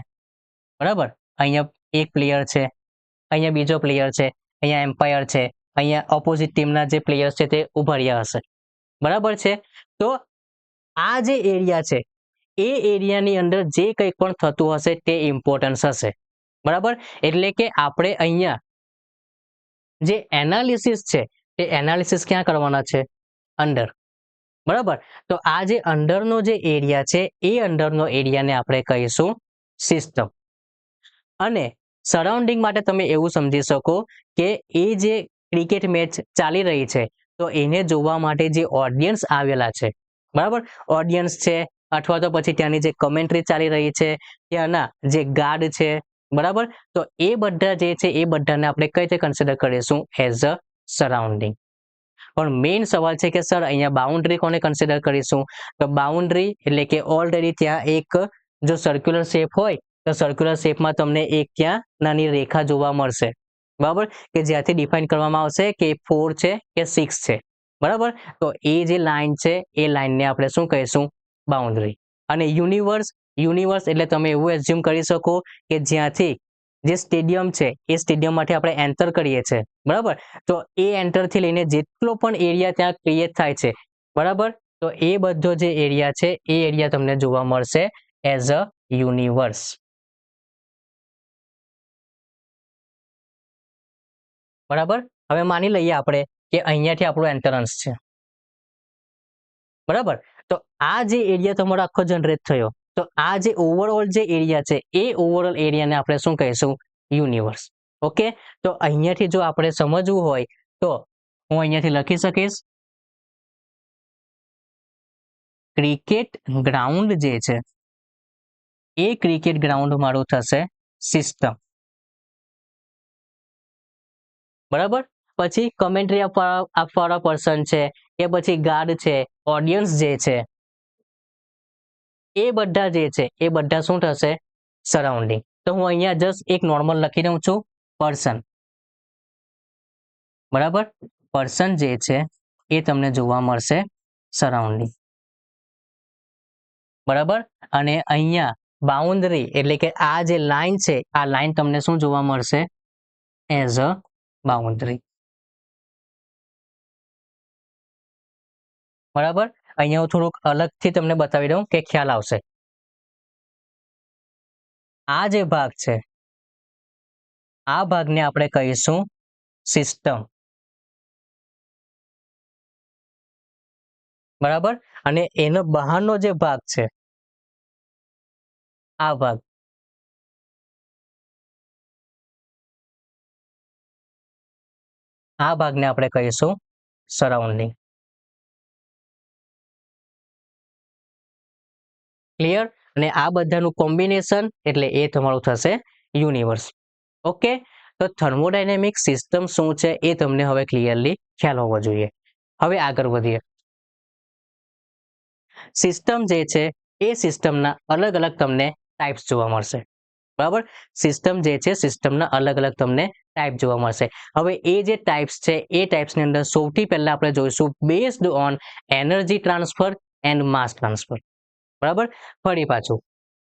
બરાબર, અહીંયા એક પ્લેયર છે, અહીંયા બીજો પ્લેયર છે, અહીંયા એમ્પાયર છે, અહીંયા ઓપોઝિટ ટીમના જે પ્લેયર્સ છે તે ઉભા રહ્યા હશે. બરાબર છે, તો આ જે એરિયા છે એ એરિયાની અંદર જે કંઈ પણ થતું હશે તે ઇમ્પોર્ટન્સ હશે. બરાબર, એટલે કે આપણે અહીંયા જે એનાલિસિસ છે એ એનાલિસિસ ક્યાં કરવાના છે? અંડર. બરાબર, તો આ જે અંડરનો જે એરિયા છે એ અંડરનો એરિયાને આપણે કહીશું સિસ્ટમ. અને સરાઉન્ડિંગ માટે તમે એવું સમજી શકો કે એ જે ક્રિકેટ મેચ ચાલી રહી છે તો એને જોવા માટે જે ઓડિયન્સ આવેલા છે, બરાબર, ઓડિયન્સ છે અથવા તો પછી ત્યાંની જે કમેન્ટ્રી ચાલી રહી છે, ત્યાંના જે ગાર્ડ છે, બરાબર, તો એ બધા જે છે એ બધાને આપણે કઈ રીતે કન્સિડર કરીશું? As a surrounding. પણ મેઇન સવાલ છે કે સર અહીંયા બાઉન્ડ્રી કોને કન્સિડર કરીશું? તો બાઉન્ડ્રી એટલે કે ઓલરેડી ત્યાં એક જો સર્ક્યુલર શેપ હોય તો સર્ક્યુલર શેપમાં તમને એક ત્યાં નાની રેખા જોવા મળશે, બરાબર, કે જ્યાંથી ડિફાઇન કરવામાં આવશે કે 4 છે કે 6 છે, બરાબર, તો એ જે લાઈન છે એ લાઈનને આપણે શું કહીશું? બાઉન્ડ્રી. અને યુનિવર્સ એટલે તમે એવું એઝ્યુમ કરી શકો કે જ્યાંથી જે સ્ટેડિયમ છે એ સ્ટેડિયમમાંથી આપણે એન્ટર કરીએ છીએ, બરાબર, તો એ એન્ટરથી લઈને જેટલો પણ એરિયા ત્યાં ક્રિએટ થાય છે, બરાબર, તો એ બધો જે એરિયા છે એ એરિયા તમને જોવા મળશે એઝ અ યુનિવર્સ. બરાબર, હવે માની લઈએ આપણે કે અહીંયાથી આપણો એન્ટરન્સ છે, બરાબર, તો આ જે એરિયા તમારો આખો જનરેટ થયો, તો આ જે ઓવરઓલ જે એરિયા છે એ ઓવરઓલ એરિયાને આપણે શું કહીશું? યુનિવર્સ. ઓકે, તો અહીંયાથી જો આપણે સમજવું હોય તો હું અહીંયાથી લખી શકીશ ક્રિકેટ ગ્રાઉન્ડ જે છે એ ક્રિકેટ ગ્રાઉન્ડ મારું થશે સિસ્ટમ. બરાબર, પછી કમેન્ટ્રી આપવાવાળા પર્સન છે કે પછી ગાર્ડ છે, ઓડિયન્સ જે છે એ બધા જે છે એ બધા શું થશે? સરાઉન્ડિંગ. તો હું અહીંયા જસ્ટ એક નોર્મલ લખી દઉં છું પર્સન. બરાબર, પર્સન જે છે એ તમને જોવા મળશે સરાઉન્ડિંગ. બરાબર, અને અહીંયા બાઉન્ડરી એટલે કે આ જે લાઈન છે આ લાઈન તમને શું જોવા મળશે? As a boundary. બરાબર, અહીંયા હું થોડુંક અલગથી તમને બતાવી દઉં કે ખ્યાલ આવશે. આ જે ભાગ છે આ ભાગને આપણે કહીશું સિસ્ટમ. બરાબર, અને એનો બહારનો જે ભાગ છે આ ભાગ, આ ભાગને આપણે કહીશું સરાઉન્ડિંગ. ક્લિયર? અને આ બધાનું કોમ્બિનેશન એટલે એ તમારું થશે યુનિવર્સ. ઓકે, તો થર્મોડાયનેમિક સિસ્ટમ શું છે એ તમને હવે ક્લિયરલી ખ્યાલ હોવો જોઈએ. હવે આગળ વધીએ. સિસ્ટમ જે છે એ સિસ્ટમના અલગ અલગ તમને ટાઈપ્સ જોવા મળશે. બરાબર, સિસ્ટમ જે છે સિસ્ટમના અલગ અલગ તમને ટાઈપ જોવા મળશે. હવે એ જે ટાઈપ્સ છે એ ટાઈપ્સની અંદર સૌથી પહેલા આપણે જોઈશું based on energy transfer and mass transfer. બરાબર, ફરી પાછું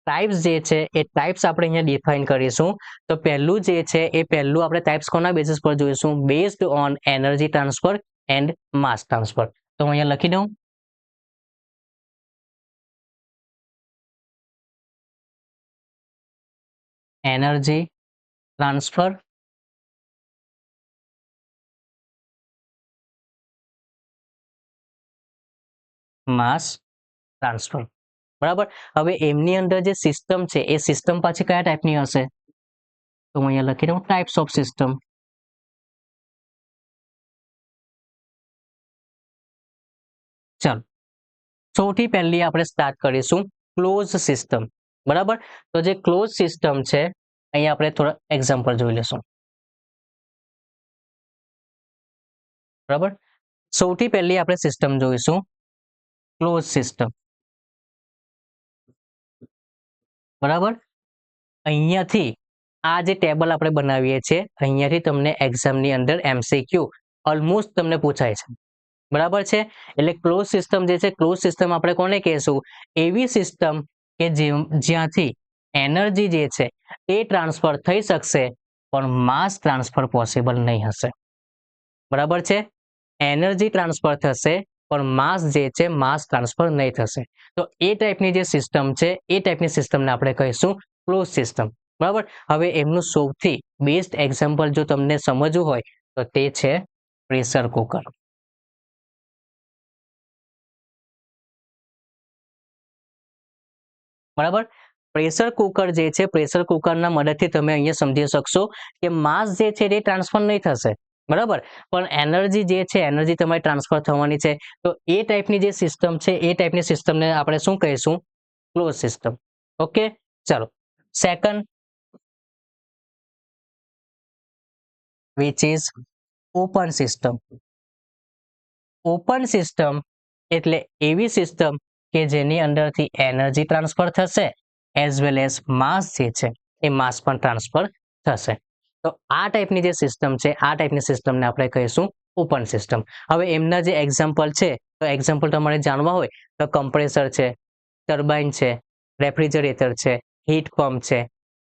ટાઈપ્સ જે છે એ ટાઈપ્સ આપણે અહીંયા ડિફાઇન કરીશું. તો પહેલું જે છે એ પહેલું આપણે ટાઈપ્સ કોના બેસિસ પર જોઈશું? Based on energy transfer and mass transfer. તો હું અહીંયા લખી દઉં એનર્જી ટ્રાન્સફર માસ ટ્રાન્સફર. બરાબર, હવે એમની અંદર જે સિસ્ટમ છે એ સિસ્ટમ પાછી કયા ટાઈપની હશે? તો હું અહીંયા લખી દઉં ટાઈપ્સ ઓફ સિસ્ટમ. ચાલો, સૌથી પહેલી આપણે સ્ટાર્ટ કરીશું ક્લોઝ સિસ્ટમ. બરાબર, તો જે ક્લોઝ સિસ્ટમ છે અહીંયા આપણે થોડા એક્ઝામ્પલ જોઈ લેશું. બરાબર, સૌથી પહેલી આપણે સિસ્ટમ જોઈશું ક્લોઝ સિસ્ટમ. બરાબર, અહીંયાથી આ જે ટેબલ આપણે બનાવીએ છીએ અહીંયાથી તમને એક્ઝામની અંદર MCQ ઓલમોસ્ટ તમને પૂછાય છે. બરાબર છે, એટલે ક્લોઝ સિસ્ટમ જે છે ક્લોઝ સિસ્ટમ આપણે કોને કહેશું? એવી સિસ્ટમ કે જ્યાંથી એનર્જી જે છે એ ટ્રાન્સફર થઈ શકશે પણ માસ ટ્રાન્સફર પોસિબલ નહીં હશે. બરાબર છે, એનર્જી ટ્રાન્સફર થશે પણ માસ જે છે માસ ટ્રાન્સફર નહીં થશે. તો એ ટાઈપની જે સિસ્ટમ છે એ ટાઈપની સિસ્ટમને આપણે કહીશું ક્લોઝ સિસ્ટમ. બરાબર. હવે એમનું સૌથી બેસ્ટ એક્ઝામ્પલ જો તમને સમજવું હોય તો તે છે પ્રેશર કુકર. બરાબર. પ્રેશર કુકર જે છે પ્રેશર કુકરના મદદથી તમે અહીંયા સમજી શકશો કે માસ જે છે તે ટ્રાન્સફર નહીં થશે. બરાબર. પણ એનર્જી જે છે એનર્જી તમારી ટ્રાન્સફર થવાની છે. તો એ ટાઈપની જે સિસ્ટમ છે એ ટાઈપની સિસ્ટમને આપણે શું કહીશું? Close system. ઓકે. ચાલો. Second which is open system. Open system એટલે એવી સિસ્ટમ કે જેની અંદરથી એનર્જી ટ્રાન્સફર થશે એઝ વેલ એઝ માસ જે છે એ માસ પણ ટ્રાન્સફર થશે. તો આ ટાઈપની જે સિસ્ટમ છે આ ટાઈપની સિસ્ટમને આપણે કહીશું ઓપન સિસ્ટમ. હવે એમના જે એક્ઝામ્પલ છે તો એક્ઝામ્પલ તમારે જાણવા હોય તો કમ્પ્રેસર છે, ટર્બાઇન છે, રેફ્રિજરેટર છે, હીટ પંપ છે,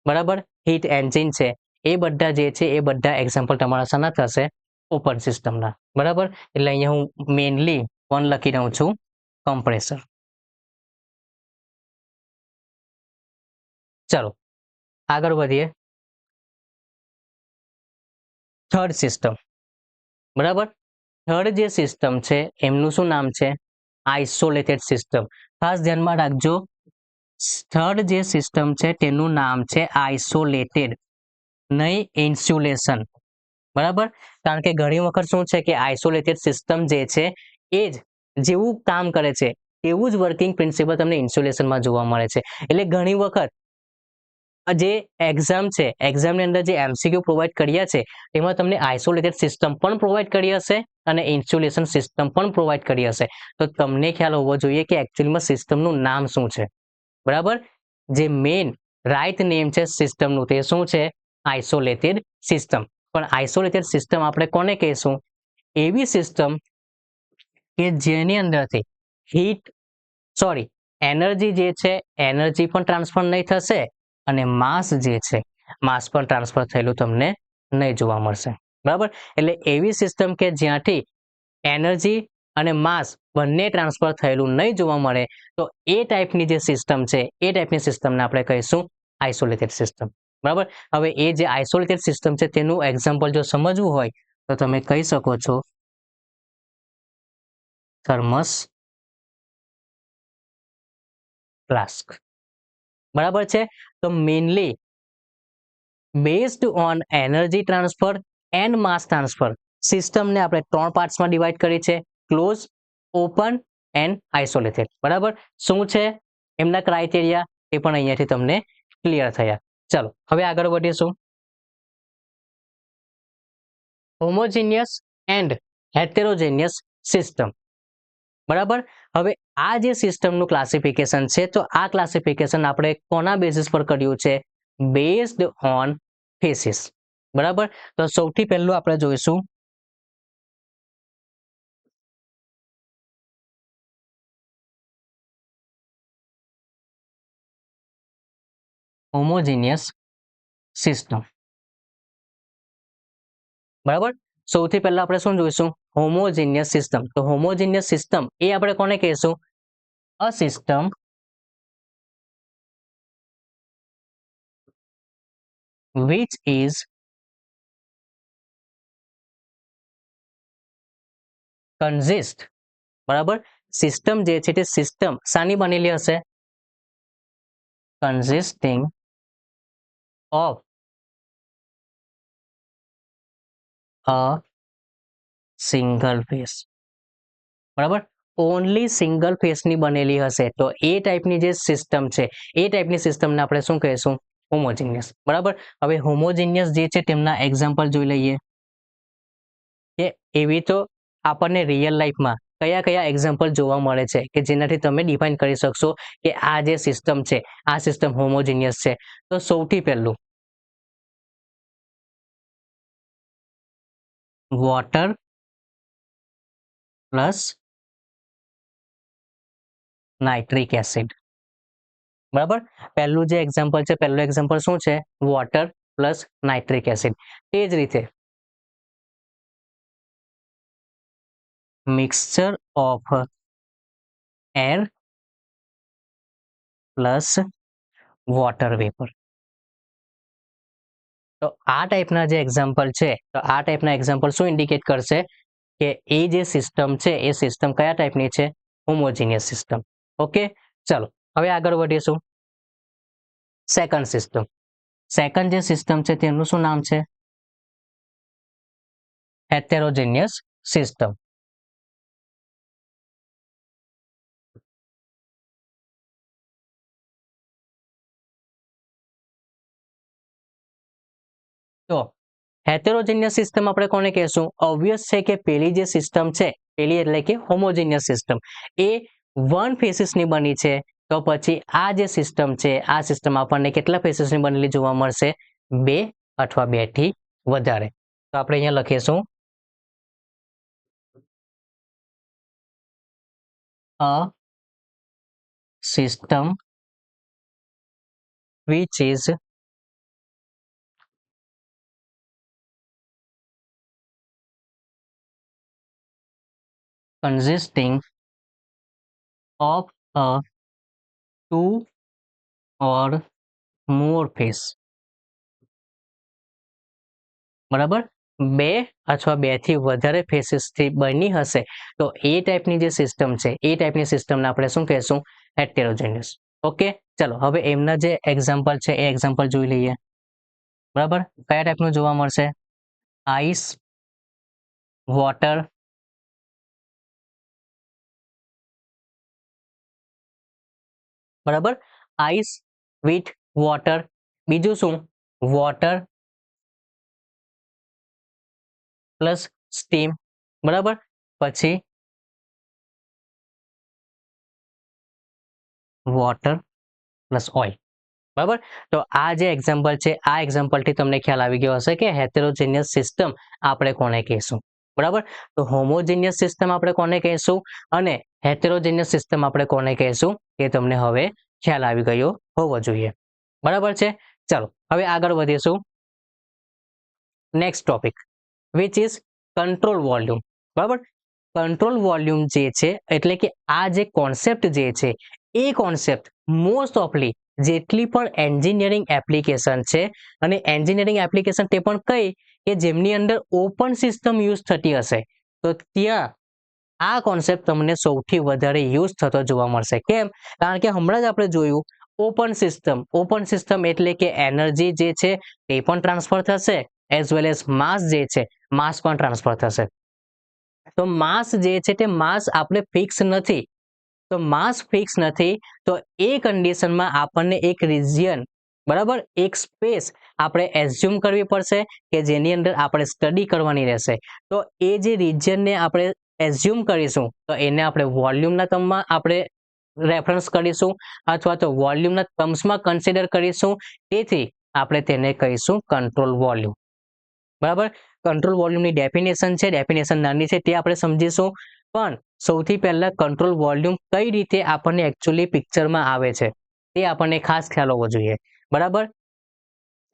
બરાબર, હીટ એન્જિન છે, એ બધા જે છે એ બધા એક્ઝામ્પલ તમારા શાના થશે? ઓપન સિસ્ટમના. બરાબર. એટલે અહીંયા હું મેઇનલી 1 લખી રહ્યો છું કમ્પ્રેસર. ચલો આગળ વધીએ. Third system. બરાબર. થર્ડ જે સિસ્ટમ છે એમનું શું નામ છે? Isolated system. ખાસ ધ્યાનમાં રાખજો, થર્ડ જે સિસ્ટમ છે તેનું નામ છે આઇસોલેટેડ, નહીં ઇન્સ્યુલેશન. બરાબર. કારણ કે ઘણી વખત શું છે કે આઇસોલેટેડ સિસ્ટમ જે છે એ જ જેવું કામ કરે છે એવું જ વર્કિંગ પ્રિન્સિપલ તમને ઇન્સ્યુલેશનમાં જોવા મળે છે. એટલે ઘણી વખત જે એક્ઝામ છે એક્ઝામની અંદર જે એમસીક્યુ પ્રોવાઈડ કર્યા છે એમાં તમને આઇસોલેટેડ સિસ્ટમ પણ પ્રોવાઈડ કરી હશે અને ઇન્સ્યુલેશન સિસ્ટમ પણ પ્રોવાઈડ કરી હશે. તો તમને ખ્યાલ હોવો જોઈએ કે એકચ્યુઅલીમાં સિસ્ટમનું નામ શું છે. બરાબર. જે મેઇન રાઈટ નેમ છે સિસ્ટમનું તે શું છે? Isolated system. પણ આઇસોલેટેડ સિસ્ટમ આપણે કોને કહીશું? એવી સિસ્ટમ કે જેની અંદરથી એનર્જી જે છે એનર્જી પણ ટ્રાન્સફર નહીં થશે અને માસ જે છે માસ પણ ટ્રાન્સફર થયેલું તમને નહીં જોવા મળશે. બરાબર. એટલે એવી સિસ્ટમ કે જ્યાંથી એનર્જી અને માસ બંને ટ્રાન્સફર થયેલું નહીં જોવા મળે તો એ ટાઈપની જે સિસ્ટમ છે એ ટાઈપની સિસ્ટમને આપણે કહીશું આઇસોલેટેડ સિસ્ટમ. બરાબર. હવે એ જે આઇસોલેટેડ સિસ્ટમ છે તેનું એક્ઝામ્પલ જો સમજવું હોય તો તમે કહી શકો છો થર્મસ ફ્લાસ્ક. બરાબર છે. તો mainly based on energy transfer and mass transfer સિસ્ટમને આપણે 3 પાર્ટ્સમાં ડિવાઈડ કરી છે: ક્લોઝ, ઓપન એન્ડ આઇસોલેટેડ. બરાબર. શું છે એમના ક્રાઇટેરિયા એ પણ અહીંયાથી તમને ક્લિયર થયા. ચાલો હવે આગળ વધીશું. Homogeneous and heterogeneous system. બરાબર. હવે આ જે સિસ્ટમનું ક્લાસિફિકેશન છે તો આ ક્લાસિફિકેશન આપણે કોના બેસિસ પર કર્યું છે? Based on faces. બરાબર. તો સૌથી પહેલું આપણે જોઈશું હોમોજીનિયસ સિસ્ટમ. બરાબર. સૌથી પહેલા આપણે શું જોઈશું? Homogeneous system. તો હોમોજીનિયસ સિસ્ટમ એ આપણે કોને કહીશું? અ સિસ્ટમ which is consist. બરાબર. સિસ્ટમ જે છે તે સિસ્ટમ શાની બનેલી હશે? consisting of a single phase. બરાબર. ઓનલી સિંગલ ફેસની બનેલી હશે તો એ ટાઈપની જે સિસ્ટમ છે એ ટાઈપની સિસ્ટમને આપણે શું કહીશું? હોમોજીનિયસ. બરાબર. હવે હોમોજીનિયસ જે છે તેમના એક્ઝામ્પલ જોઈ લઈએ કે એવી તો આપણને રિયલ લાઈફમાં કયા કયા એક્ઝામ્પલ જોવા મળે છે કે જેનાથી તમે ડિફાઇન કરી શકશો કે આ જે સિસ્ટમ છે આ સિસ્ટમ હોમોજીનિયસ છે. તો સૌથી પહેલું વોટર પ્લસ નાઇટ્રિક એસિડ. બરાબર. પહેલું જે એક્ઝામ્પલ છે પહેલું એક્ઝામ્પલ શું છે? Water plus nitric acid. તે જ રીતે mixture of air plus water vapour. તો આ ટાઈપના જે એક્ઝામ્પલ છે, તો આ ટાઈપના એક્ઝામ્પલ શું ઇન્ડિકેટ કરશે કે એ જે સિસ્ટમ છે એ સિસ્ટમ કયા ટાઈપની છે? Homogeneous system. ઓકે, ચલો હવે આગળ વધીશું. Second system. સેકન્ડ જે સિસ્ટમ છે તેનું શું નામ છે? હેટેરોજેનિયસ સિસ્ટમ. તો હેટેરોજેનિયસ સિસ્ટમ આપણે કોને કહેશું? ઓબ્વિયસ છે કે પેલી જે સિસ્ટમ છે, પેલી એટલે કે હોમોજીનિયસ સિસ્ટમ, એ વન ફેસિસની બની છે. તો પછી આ જે સિસ્ટમ છે, આ સિસ્ટમ આપણને કેટલા ફેસિસની બનેલી જોવા મળશે? 2 અથવા 2 થી વધારે. તો આપણે અહીંયા લખીશું a system which is consisting of a 2 or more face. બરાબર, 2 અથવા 2 થી વધારે ફેસિસથી બની હશે તો એ ટાઈપની જે સિસ્ટમ છે, એ ટાઈપની સિસ્ટમને આપણે શું કહેશું? હેટેરોજેનિયસ. ઓકે, ચલો હવે એમના જે એક્ઝામ્પલ છે એ એક્ઝામ્પલ જોઈ લઈએ. બરાબર, કયા ટાઈપનું જોવા મળશે? આઈસ, વોટર, બરાબર, આઈસ વિથ વોટર. બીજું શું? Water plus steam. બરાબર, પછી વોટર પ્લસ ઓઇલ. બરાબર, તો આ જે એક્ઝામ્પલ છે, આ એક્ઝામ્પલથી તમને ખ્યાલ આવી ગયો હશે કે હેટેરોજેનિયસ સિસ્ટમ આપણે કોને કહીશું. બરાબર, તો હોમોજીનિયસ સિસ્ટમ આપણે કોને કહીશું અને હેટેરોજેનિયસ સિસ્ટમ આપણે કોને કહીશું એ તમને હવે ખ્યાલ આવી ગયો હોવો જોઈએ. બરાબર છે, ચાલો હવે આગળ વધીશું. Next topic which is control volume. બરાબર, કંટ્રોલ વોલ્યુમ જે છે એટલે કે આ જે કોન્સેપ્ટ જે છે એ કોન્સેપ્ટ મોસ્ટ ઓફલી જેટલી પણ એન્જિનિયરિંગ એપ્લિકેશન છે, અને એન્જિનિયરિંગ એપ્લિકેશન તે પણ કઈ કે જેમની અંદર ઓપન સિસ્ટમ યુઝ થતી હશે, તો ત્યાં આ કોન્સેપ્ટ તમને સૌથી વધારે યુઝ થતો જોવા મળશે. કેમ? કારણ કે હમણાં જ આપણે જોયું ઓપન સિસ્ટમ એટલે કે એનર્જી જે છે તે પણ ટ્રાન્સફર થશે, એઝ વેલ એઝ માસ જે છે, માસ પણ ટ્રાન્સફર થશે. તો માસ જે છે તે માસ આપણે ફિક્સ નથી. તો માસ ફિક્સ નથી તો એ કન્ડિશનમાં આપણને એક રિજિયન, બરાબર, એક સ્પેસ આપણે એઝ્યુમ કરવી પડશે કે જેની અંદર આપણે સ્ટડી કરવાની રહેશે. તો એ જે રિજિયનને આપણે એઝ્યુમ કરીશું તો એને આપણે વોલ્યુમના ટર્મમાં આપણે રેફરન્સ કરીશું અથવા તો વોલ્યુમના ટર્મ્સમાં કન્સિડર કરીશું. તેથી આપણે તેને કહીશું કંટ્રોલ વોલ્યુમ. બરાબર, કંટ્રોલ વોલ્યુમની ડેફિનેશન છે, ડેફિનેશન નાની છે તે આપણે સમજીશું. પણ સૌથી પહેલા કંટ્રોલ વોલ્યુમ કઈ રીતે આપણને એકચ્યુઅલી પિક્ચરમાં આવે છે તે આપણને ખાસ ખ્યાલ હોવો જોઈએ. બરાબર,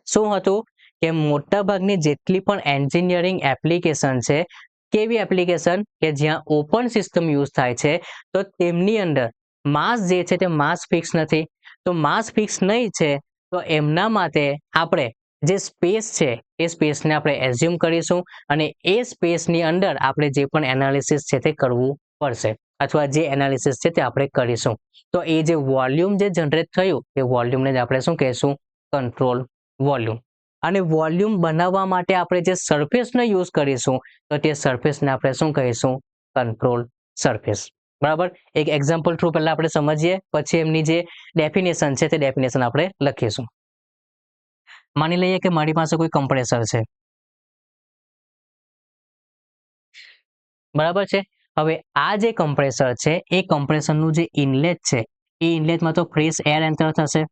શું હતું કે મોટાભાગની જેટલી પણ એન્જિનિયરિંગ એપ્લિકેશન છે, કેવી એપ્લિકેશન કે જ્યાં ઓપન સિસ્ટમ યુઝ થાય છે, તો તેમની અંદર માસ જે છે તે માસ ફિક્સ નથી. તો માસ ફિક્સ નહીં છે તો એમના માટે આપણે જે સ્પેસ છે એ સ્પેસને આપણે એઝ્યુમ કરીશું અને એ સ્પેસની અંદર આપણે જે પણ એનાલિસિસ છે તે કરવું પડશે અથવા જે એનાલિસિસ છે તે આપણે કરીશું. તો એ જે વોલ્યુમ જે જનરેટ થયું એ વોલ્યુમને જ આપણે શું કહેશું? Control volume. અને વોલ્યુમ બનાવવા માટે આપણે જે સરફેસનો યુઝ કરીશું તો તે સરફેસને આપણે શું કહીશું? Control surface. બરાબર, એક એક્ઝામ્પલ થ્રુ પહેલા આપણે સમજીએ, પછી એમની જે ડેફિનેશન છે તે ડેફિનેશન આપણે લખીશું. માની લઈએ કે મારી પાસે કોઈ કમ્પ્રેસર છે. બરાબર છે, હવે આ જે કમ્પ્રેસર છે એ કમ્પ્રેસરનું જે ઇનલેટ છે એ ઇનલેટમાં તો ફ્રેશ એર એન્ટર થશે.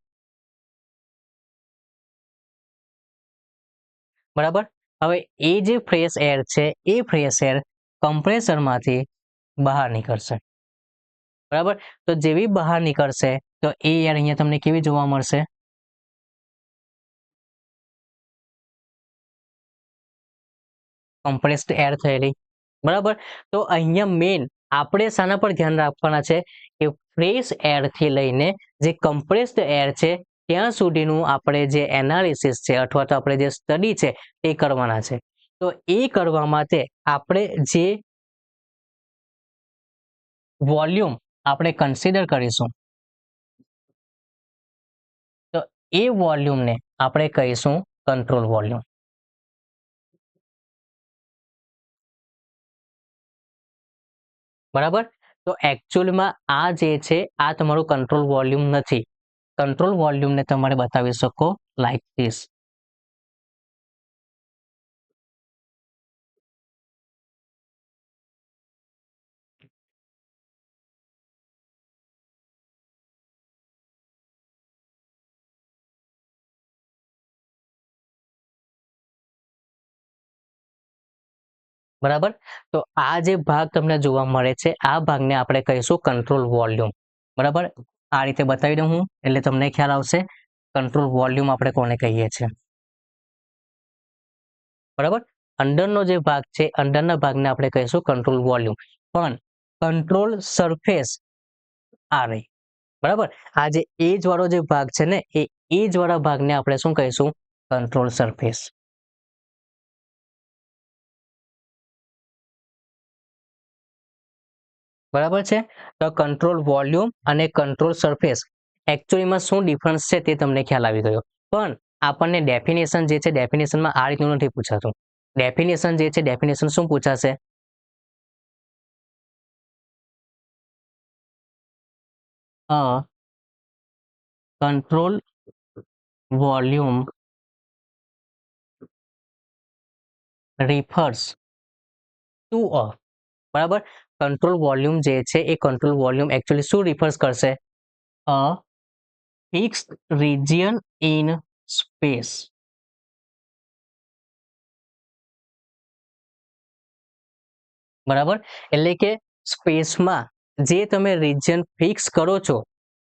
બરાબર, હવે એ જે ફ્રેશ એર છે એ ફ્રેશ એર કમ્પ્રેસરમાંથી બહાર નીકળશે. બરાબર, તો જેવી બહાર નીકળશે તો એ એર અહીંયા તમને કેવી જોવા મળશે? કમ્પ્રેસ્ડ એર થયેલી. બરાબર. તો અહીંયા મેઇન આપણે શાના પર ધ્યાન રાખવાના છે કે ફ્રેશ એરથી લઈને જે કમ્પ્રેસ્ડ એર છે ત્યાં સુધીનું આપણે જે એનાલિસિસ છે અથવા તો આપણે જે સ્ટડી છે એ કરવાના છે. તો એ કરવા માટે આપણે જે વોલ્યુમ આપણે કન્સિડર કરીશું તો એ વોલ્યુમને આપણે કહીશું કંટ્રોલ વોલ્યુમ. બરાબર. તો એકચ્યુઅલમાં આ જે છે આ તમારું કંટ્રોલ વોલ્યુમ નથી. કંટ્રોલ વોલ્યુમને તમારે બતાવી શકો લાઈક ધીસ. બરાબર. તો આ જે ભાગ તમને જોવા મળે છે આ ભાગને આપણે કહીશું કંટ્રોલ વોલ્યુમ. બરાબર. આ રીતે બતાવી દઉં હું એટલે તમને ખ્યાલ આવશે કંટ્રોલ વોલ્યુમ આપણે કોને કહીએ છીએ. બરાબર. અંદરનો જે ભાગ છે અંદરના ભાગને આપણે કહીશું કંટ્રોલ વોલ્યુમ. પણ કંટ્રોલ સરફેસ આ રહી. બરાબર. આ જે એજ વાળો જે ભાગ છે ને એ એજ વાળા ભાગને આપણે શું કહીશું કંટ્રોલ સરફેસ. બરાબર છે. તો કંટ્રોલ વોલ્યુમ અને કંટ્રોલ સરફેસ એકચ્યુઅલીમાં શું ડિફરન્સ છે તે તમને ખ્યાલ આવી ગયો. પણ આપણને ડેફિનેશન જે છે ડેફિનેશનમાં આ રીતનું નથી પૂછાતું. ડેફિનેશન જે છે ડેફિનેશન શું પૂછાશે a control volume refers to a. બરાબર. કંટ્રોલ વોલ્યુમ જે છે એ કંટ્રોલ વોલ્યુમ એકચ્યુઅલી શું રિફર્સ કરશે a fixed region in space. બરાબર. એટલે કે સ્પેસમાં જે તમે રિજન ફિક્સ કરો છો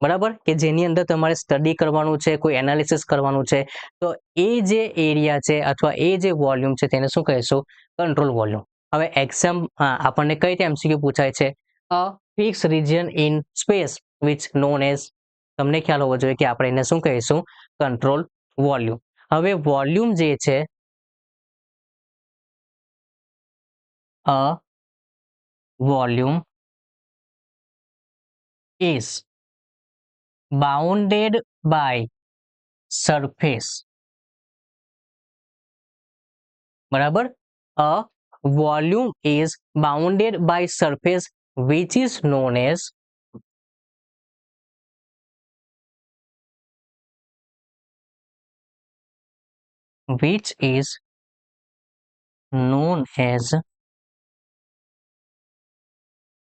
બરાબર કે જેની અંદર તમારે સ્ટડી કરવાનું છે કોઈ એનાલિસિસ કરવાનું છે તો એ જે એરિયા છે અથવા એ જે વોલ્યુમ છે તેને શું કહીશું કંટ્રોલ વોલ્યુમ. હવે એક્ઝામ આપણને કઈ રીતે એમસીક્યુ પૂછાય છે a fix region in space which known as તમને ખ્યાલ હોવો જોઈએ કે આપણે એને શું કહીશું કંટ્રોલ વોલ્યુમ. હવે વોલ્યુમ જે છે અ volume is bounded by surface. બરાબર. A volume is bounded by surface which is known as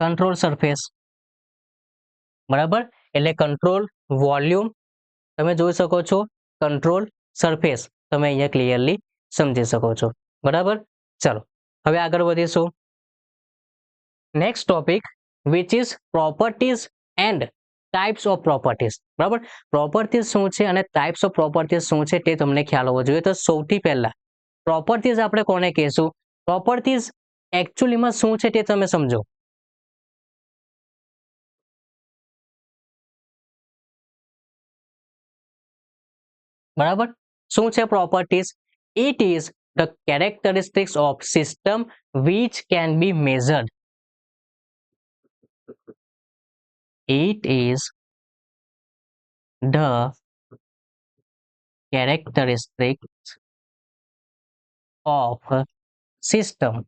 control surface. બરાબર. એટલે કંટ્રોલ વોલ્યુમ તમે જોઈ શકો છો કંટ્રોલ સરફેસ તમે અહીંયા ક્લિયરલી સમજી શકો છો. બરાબર. ચલો હવે આગળ વધીશું. Next topic which is properties and types of properties. બરાબર. પ્રોપર્ટીઝ શું છે અને ટાઈપ્સ ઓફ પ્રોપર્ટીઝ શું છે તે તમને ખ્યાલ હોવો જોઈએ. તો સૌથી પહેલા પ્રોપર્ટીઝ આપણે કોને કહીશું પ્રોપર્ટીઝ એકચ્યુઅલીમાં શું છે તે તમે સમજો. બરાબર. શું છે properties it is the characteristics of system which can be measured. It is the characteristics of system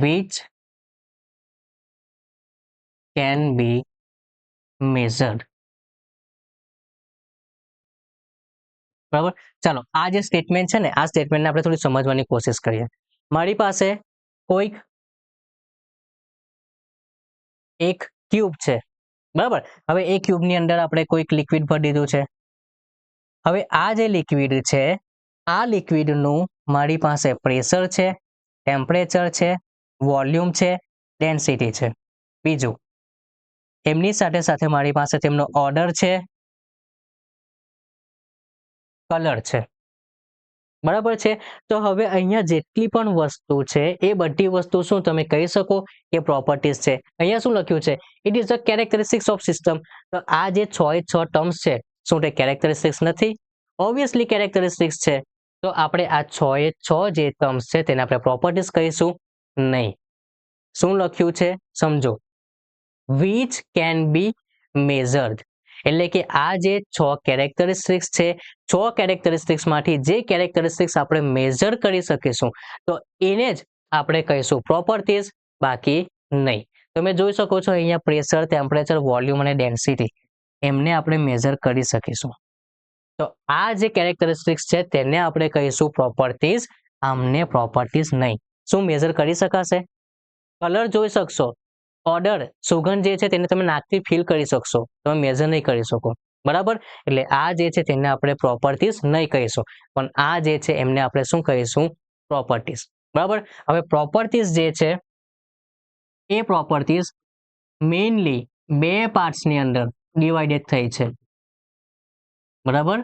which can be measured. બરાબર. ચાલો આ જે સ્ટેટમેન્ટ છે ને આ સ્ટેટમેન્ટને આપણે થોડી સમજવાની કોશિશ કરીએ. મારી પાસે કોઈક એક ક્યુબ છે બરાબર. હવે એ ક્યુબની અંદર આપણે કોઈક લિક્વિડ ભરી દીધું છે. હવે આ જે લિક્વિડ છે આ લિક્વિડનું મારી પાસે પ્રેશર છે ટેમ્પરેચર છે વોલ્યુમ છે ડેન્સિટી છે. બીજું એમની સાથે સાથે મારી પાસે તેમનો ઓર્ડર છે કલર છે. બરાબર છે. તો હવે અહીંયા જેટલી પણ વસ્તુ છે એ બધી વસ્તુ શું તમે કહી શકો કે પ્રોપર્ટીઝ છે. અહીંયા શું લખ્યું છે? It is the characteristics of system. તો આ જે 6 એ 6 ટર્મ્સ છે શું તે કેરેક્ટરિસ્ટિક્સ નથી? ઓબ્વિયસલી કેરેક્ટરિસ્ટિક્સ છે. તો આપણે આ 6 એ 6 જે ટર્મ્સ છે તેને આપણે પ્રોપર્ટીઝ કહીશું નહીં. શું લખ્યું છે સમજો. which can be measured. એટલે કે આ જે 6 કેરેક્ટરિસ્ટિક્સ છે 6 કેરેક્ટરિસ્ટિક્સ માંથી જે કેરેક્ટરિસ્ટિક્સ આપણે મેઝર કરી શકીશું તો એને જ આપણે કહીશું પ્રોપર્ટીઝ, બાકી નહીં. તમે જોઈ શકો છો અહીંયા પ્રેશર, ટેમ્પરેચર, વોલ્યુમ અને ડેન્સિટી એમને આપણે મેઝર કરી શકીશું. તો આ જે કેરેક્ટરિસ્ટિક્સ છે તેને આપણે કહીશું પ્રોપર્ટીઝ, આમને પ્રોપર્ટીઝ નહીં. શું મેઝર કરી શકાશે? કલર જોઈ શકશો, ઓર્ડર, સુગંધ જે છે તેને તમે નાકથી ફીલ કરી શકશો, તમે મેઝર નહીં કરી શકો. બરાબર? એટલે આ જે છે તેને આપણે પ્રોપર્ટીઝ નહીં કહીશું, પણ આ જે છે એમને આપણે શું કહીશું? પ્રોપર્ટીઝ. બરાબર? હવે પ્રોપર્ટીઝ જે છે એ પ્રોપર્ટીઝ મેઇનલી બે પાર્ટ્સની અંદર ડિવાઇડેડ થઈ છે. બરાબર?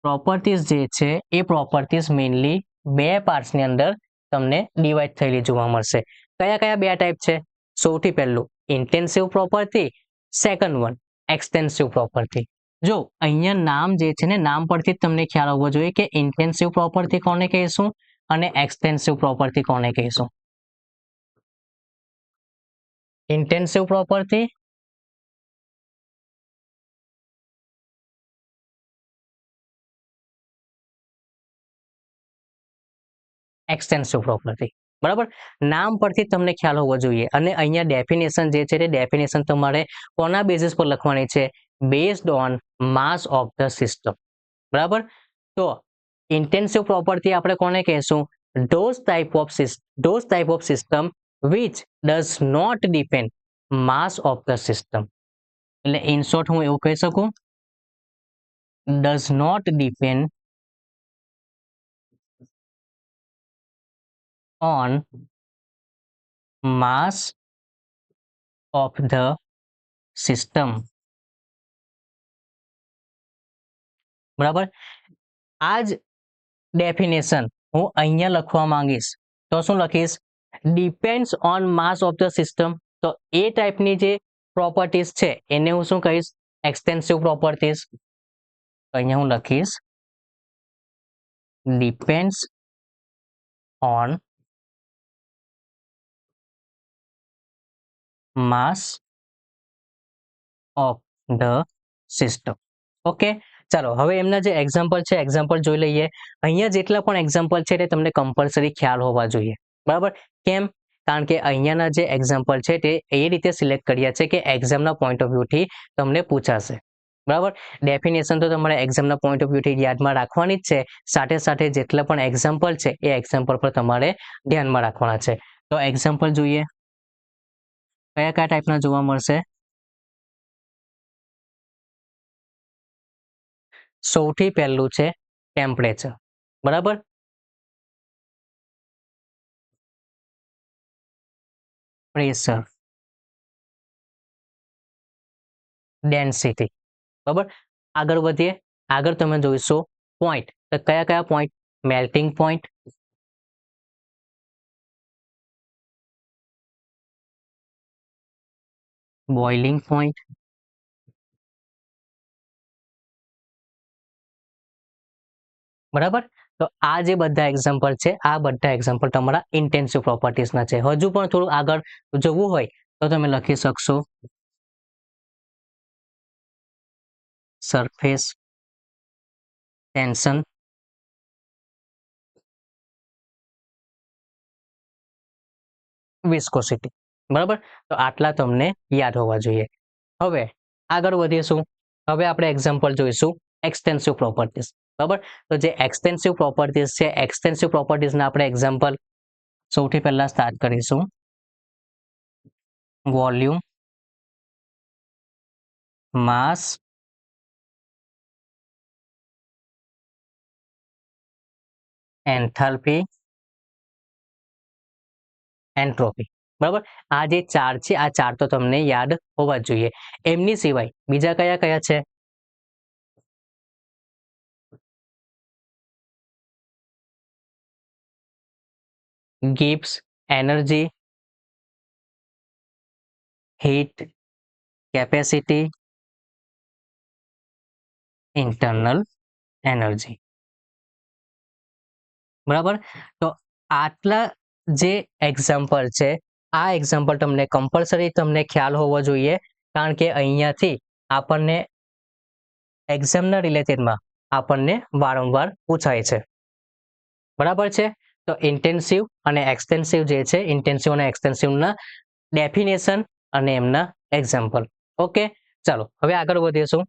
પ્રોપર્ટીઝ જે છે એ પ્રોપર્ટીઝ મેઇનલી બે પાર્ટ્સની અંદર તમને ડિવાઇડ થયેલી જોવા મળશે. કયા કયા બે ટાઈપ છે? સૌથી પહેલું intensive property, second one extensive property. જો અહીંયા નામ જે છે ને નામ પરથી જ તમને ખ્યાલ આવવો જોઈએ કે ઇન્ટેન્સિવ પ્રોપર્ટી કોને કહીશું અને એક્સટેન્સિવ પ્રોપર્ટી કોને કહીશું. Intensive property extensive property. બરાબર? નામ પરથી તમને ખ્યાલ હોવો જોઈએ. અને અહીંયા ડેફિનેશન જે છે તે ડેફિનેશન તમારે કોના બેઝિસ પર લખવાની છે? Based on mass of the system. બરાબર? તો ઇન્ટેન્સિવ પ્રોપર્ટી આપણે કોને કહીશું? those type of system which does not depend mass of the system. એટલે in short હું એવું કહી શકું, does not depend on mass of the system. બરાબર? આ જ ડેફિનેશન હું અહીંયા લખવા માંગીશ તો શું લખીશ? Depends on mass of the system. તો એ ટાઈપની જે પ્રોપર્ટીઝ છે એને હું શું કહીશ? Extensive properties. અહીંયા હું લખીશ depends on mass of the system. Okay, ચાલો હવે એમના જે એક્ઝામ્પલ છે એક્ઝામ્પલ જોઈ લઈએ. અહીંયા જેટલા પણ એક્ઝામ્પલ છે તે તમને કમ્પલસરી ખ્યાલ હોવા જોઈએ. બરાબર? કેમ? કારણ કે અહીંયાના જે એક્ઝામ્પલ છે તે એ રીતે સિલેક્ટ કર્યા છે કે એક્ઝામના પોઈન્ટ ઓફ વ્યૂથી તમને પૂછાશે. બરાબર? ડેફિનેશન તો તમારે એક્ઝામના પોઈન્ટ ઓફ વ્યૂથી યાદમાં રાખવાની જ છે, સાથે સાથે જેટલા પણ એક્ઝામ્પલ છે એ એક્ઝામ્પલ પર તમારે ધ્યાનમાં રાખવાના છે. તો એક્ઝામ્પલ જોઈએ કયા કયા ટાઈપના જોવા મળશે. સૌથી પહેલું છે ટેમ્પરેચર. બરાબર? Pressure, density. બરાબર? આગળ વધીએ. આગળ તમે જોઈશો પોઈન્ટ. તો કયા કયા point? Melting point, boiling point, બરાબર? તો આ જે બધા એક્ઝામ્પલ છે આ બધા એક્ઝામ્પલ તમારા ઇન્ટેન્સિવ પ્રોપર્ટીઝના છે. હજુ પણ થોડું આગળ જવું હોય તો તમે લખી શકશો સરફેસ ટેન્શન, વિસ્કોસિટી. બરાબર? તો આટલા તમને યાદ હોવા જોઈએ. હવે આગળ વધીશું. હવે આપણે એક્ઝામ્પલ જોઈશું એક્સટેન્સિવ પ્રોપર્ટીઝ. બરાબર? તો જે એક્સટેન્સિવ પ્રોપર્ટીઝ છે એક્સટેન્સિવ પ્રોપર્ટીઝના આપણે એક્ઝામ્પલ સૌથી પહેલા સ્ટાર્ટ કરીશું. વોલ્યુમ, માસ, એન્થાલ્પી, એન્ટ્રોપી. બરાબર? આ જે ચાર છે આ ચાર તો તમને યાદ હોવા જ જોઈએ. એમની સિવાય બીજા કયા કયા છે? gives energy, heat, capacity, internal energy. બરાબર, તો આટલા જે એક્ઝામ્પલ છે, આ એક્ઝામ્પલ તમને કમ્પલસરી તમને ખ્યાલ હોવો જોઈએ, કારણ કે અહીંયાથી આપણને એક્ઝામના રિલેટેડમાં આપણને વારંવાર પૂછાય છે. બરાબર છે, તો ઇન્ટેન્સિવ અને એક્સટેન્સિવ જે છે, ઇન્ટેન્સિવ અને એક્સટેન્સિવના ડેફિનેશન અને એમના એક્ઝામ્પલ. ઓકે, ચાલો હવે આગળ વધીશું.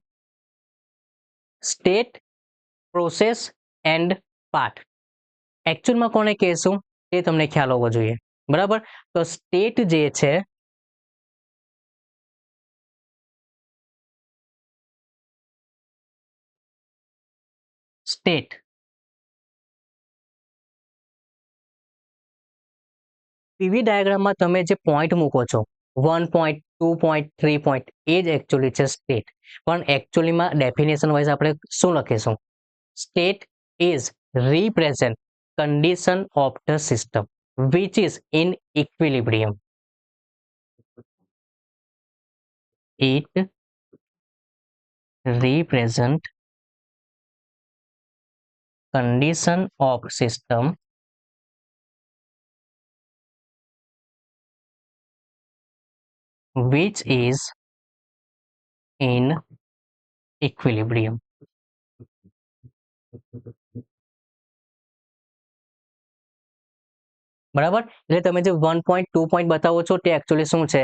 સ્ટેટ, પ્રોસેસ એન્ડ પાર્ટ એકચ્યુઅલમાં કોને કહેશું એ તમને ખ્યાલ હોવો જોઈએ. બરાબર, તો સ્ટેટ જે છે, સ્ટેટ પીવી ડાયાગ્રામમાં તમે જે પોઈન્ટ મૂકો છો 1 પોઈન્ટ 2 પોઈન્ટ 3 પોઈન્ટ એ જ એકચ્યુઅલી છે સ્ટેટ. પણ એકચ્યુઅલીમાં ડેફિનેશન વાઇઝ આપણે શું લખીશું? State is represent condition of the system which is in equilibrium. It represent condition of system which is in equilibrium. બરાબર, એટલે તમે જે 1 પોઈન્ટ 2 પોઈન્ટ બતાવો છો તે એકચ્યુઅલી શું છે?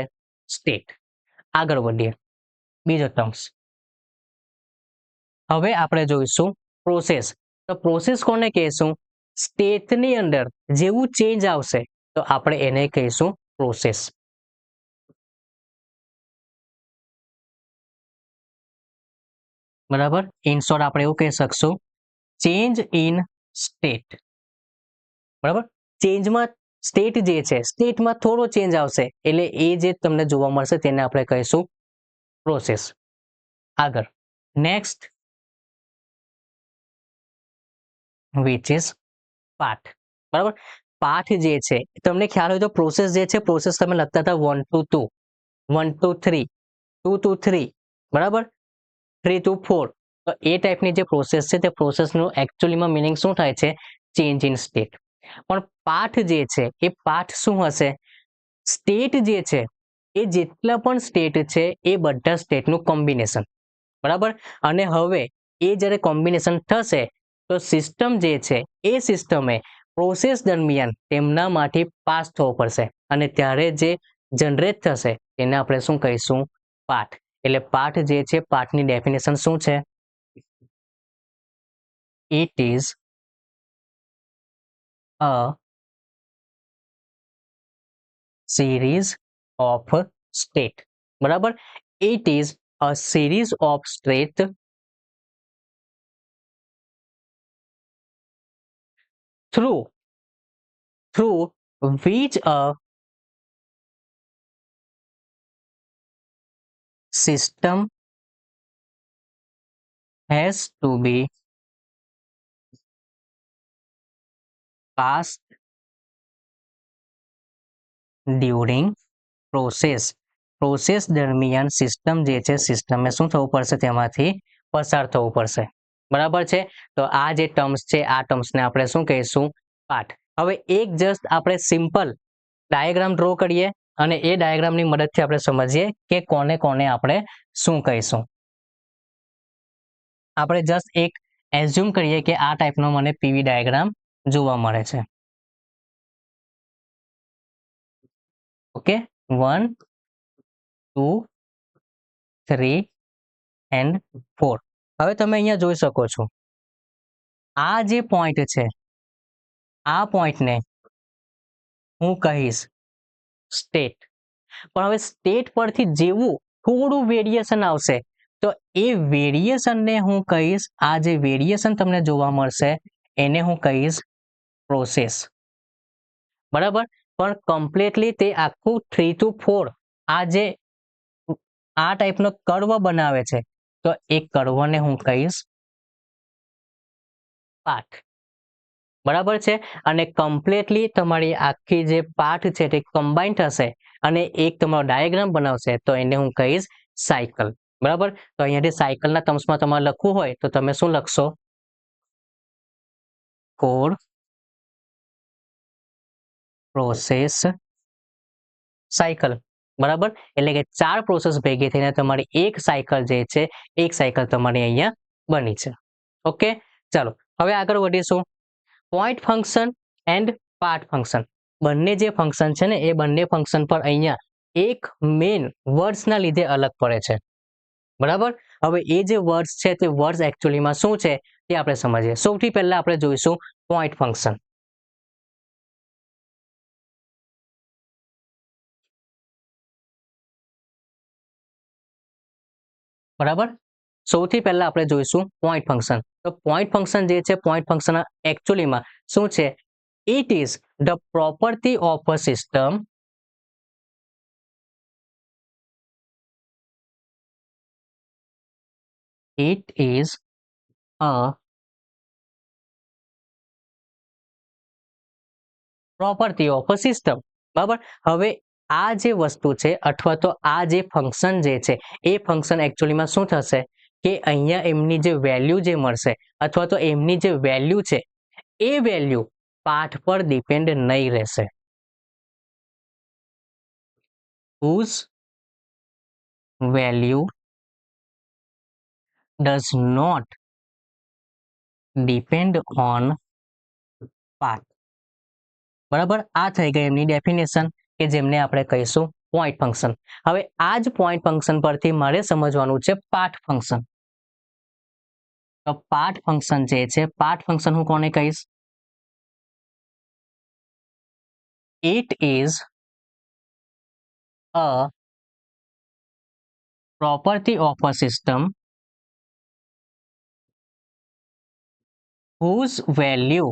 સ્ટેટ. આગળ વધીએ, બીજો ટર્મ્સ. હવે આપણે જોઈશું પ્રોસેસ. તો પ્રોસેસ કોને કહીશું? સ્ટેટની અંદર જેવું ચેન્જ આવશે તો આપણે એને કહીશું પ્રોસેસ. બરાબર, ઇન શોર્ટ આપણે એવું કહી શકશું ચેન્જ ઇન સ્ટેટ. બરાબર, ચેન્જમાં સ્ટેટ જે છે, સ્ટેટમાં થોડો ચેન્જ આવશે એટલે એ જે તમને જોવા મળશે તેને આપણે કહીશું પ્રોસેસ. આગળ નેક્સ્ટ which is પાર્ટ. બરાબર, પાર્ટ જે છે તમને ખ્યાલ હોય તો પ્રોસેસ જે છે, પ્રોસેસ તમે લખતા હતા 1 to 2, 1 to 3, 2 to 3, બરાબર, 3 to 4. તો એ ટાઈપની જે પ્રોસેસ છે તે પ્રોસેસનું એકચ્યુઅલીમાં મિનિંગ શું થાય છે? Change in state. પણ પાર્ટ જે છે એ પાર્ટ શું હશે? સ્ટેટ જે છે એ જેટલા પણ સ્ટેટ છે એ બધા સ્ટેટનું કોમ્બિનેશન. બરાબર, અને હવે એ જ્યારે કોમ્બિનેશન થશે તો સિસ્ટમ જે છે એ સિસ્ટમે પ્રોસેસ દરમિયાન તેમનામાંથી પાસ થવો પડશે અને ત્યારે જે જનરેટ થશે એને આપણે શું કહીશું? પાર્ટ. એટલે પાર્ટ જે છે, પાર્ટની ડેફિનેશન શું છે? It is a series of state. બરાબર, it is a series of state through which a system has to be passed during process. Process દરમિયાન સિસ્ટમ જે છે, સિસ્ટમને શું થવું પડશે? તેમાંથી પસાર થવું પડશે. બરાબર છે, તો આ જે ટર્મ્સ છે આ ટર્મ્સને આપણે શું કહીશું? પાર્ટ. હવે એક જસ્ટ આપણે સિમ્પલ ડાયાગ્રામ ડ્રો કરીએ અને એ ડાયાગ્રામની મદદથી આપણે સમજીએ કે કોને કોને આપણે શું કહીશું. આપણે જસ્ટ એક એઝ્યુમ કરીએ કે આ ટાઈપનો મને પીવી ડાયાગ્રામ જોવા મળે છે. Okay, 1 2 3 and 4. હવે તમે અહીંયા જોઈ શકો છો આ જે પોઈન્ટ છે, આ પોઈન્ટને હું કહીશ સ્ટેટ. પણ હવે સ્ટેટ પરથી જેવું થોડું વેરિએશન આવશે તો એ વેરિએશનને હું કહીશ, આ જે વેરિએશન તમને જોવા મળશે એને હું કહીશ પ્રોસેસ. બરાબર, પણ કમ્પ્લીટલી તે આખું 3 to 4 આ જે આ ટાઈપનો કર્વ બનાવે છે તો એ કર્વને હું કહીશ પાર્ટ. બરાબર છે, અને કમ્પ્લીટલી તમારી આખી જે પાઠ છે તે કમ્બાઈન થશે અને એક તમારો ડાયાગ્રામ બનાવશે તો એને હું કહીશ સાયકલ. બરાબર, તો અહીંયાથી સાયકલના ટર્મ્સમાં તમારે લખવું હોય તો તમે શું લખશો? Code process cycle. બરાબર, એટલે કે 4 પ્રોસેસ ભેગી થઈને તમારી એક સાયકલ જે છે, એક સાયકલ તમારી અહીંયા બની છે. ઓકે, ચાલો હવે આગળ વધીશું. Point function and part function, બંને જે ફંક્શન છે ને એ બંને ફંક્શન પર અહીંયા એક મેઇન વર્ડ્સના લીધે અલગ પડે છે. બરાબર, હવે એ જે વર્ડ્સ છે તે વર્ડ્સ એકચ્યુઅલીમાં શું છે તે આપણે સમજીએ. સૌથી પહેલા આપણે જોઈશું પોઈન્ટ ફંક્શન. બરાબર, સૌથી પહેલા આપણે જોઈશું પોઈન્ટ ફંક્શન. તો પોઈન્ટ ફંક્શન જે છે, પોઈન્ટ ફંક્શન એકચ્યુઅલીમાં શું છે? It is the property of a system it is a property of a system. બરાબર, હવે આ જે વસ્તુ છે અથવા તો આ જે ફંક્શન જે છે એ ફંક્શન એકચ્યુઅલીમાં શું થશે કે અહીંયા એમની જે વેલ્યુ જે મળશે અથવા તો એમની જે વેલ્યુ છે એ વેલ્યુ પાઠ પર ડિપેન્ડ નહીં રહેશે. whose value does not depend on path. બરાબર, આ થઈ ગઈ એમની ડેફિનેશન કે જેમને આપણે કહીશું પોઈન્ટ ફંક્શન. હવે આ જ પોઈન્ટ ફંક્શન પરથી મારે સમજવાનું છે પાર્ટ ફંક્શન. તો પાર્ટ ફંક્શન જે છે, પાર્ટ ફંક્શન હું કોને કહીશ? It is a property of a system whose value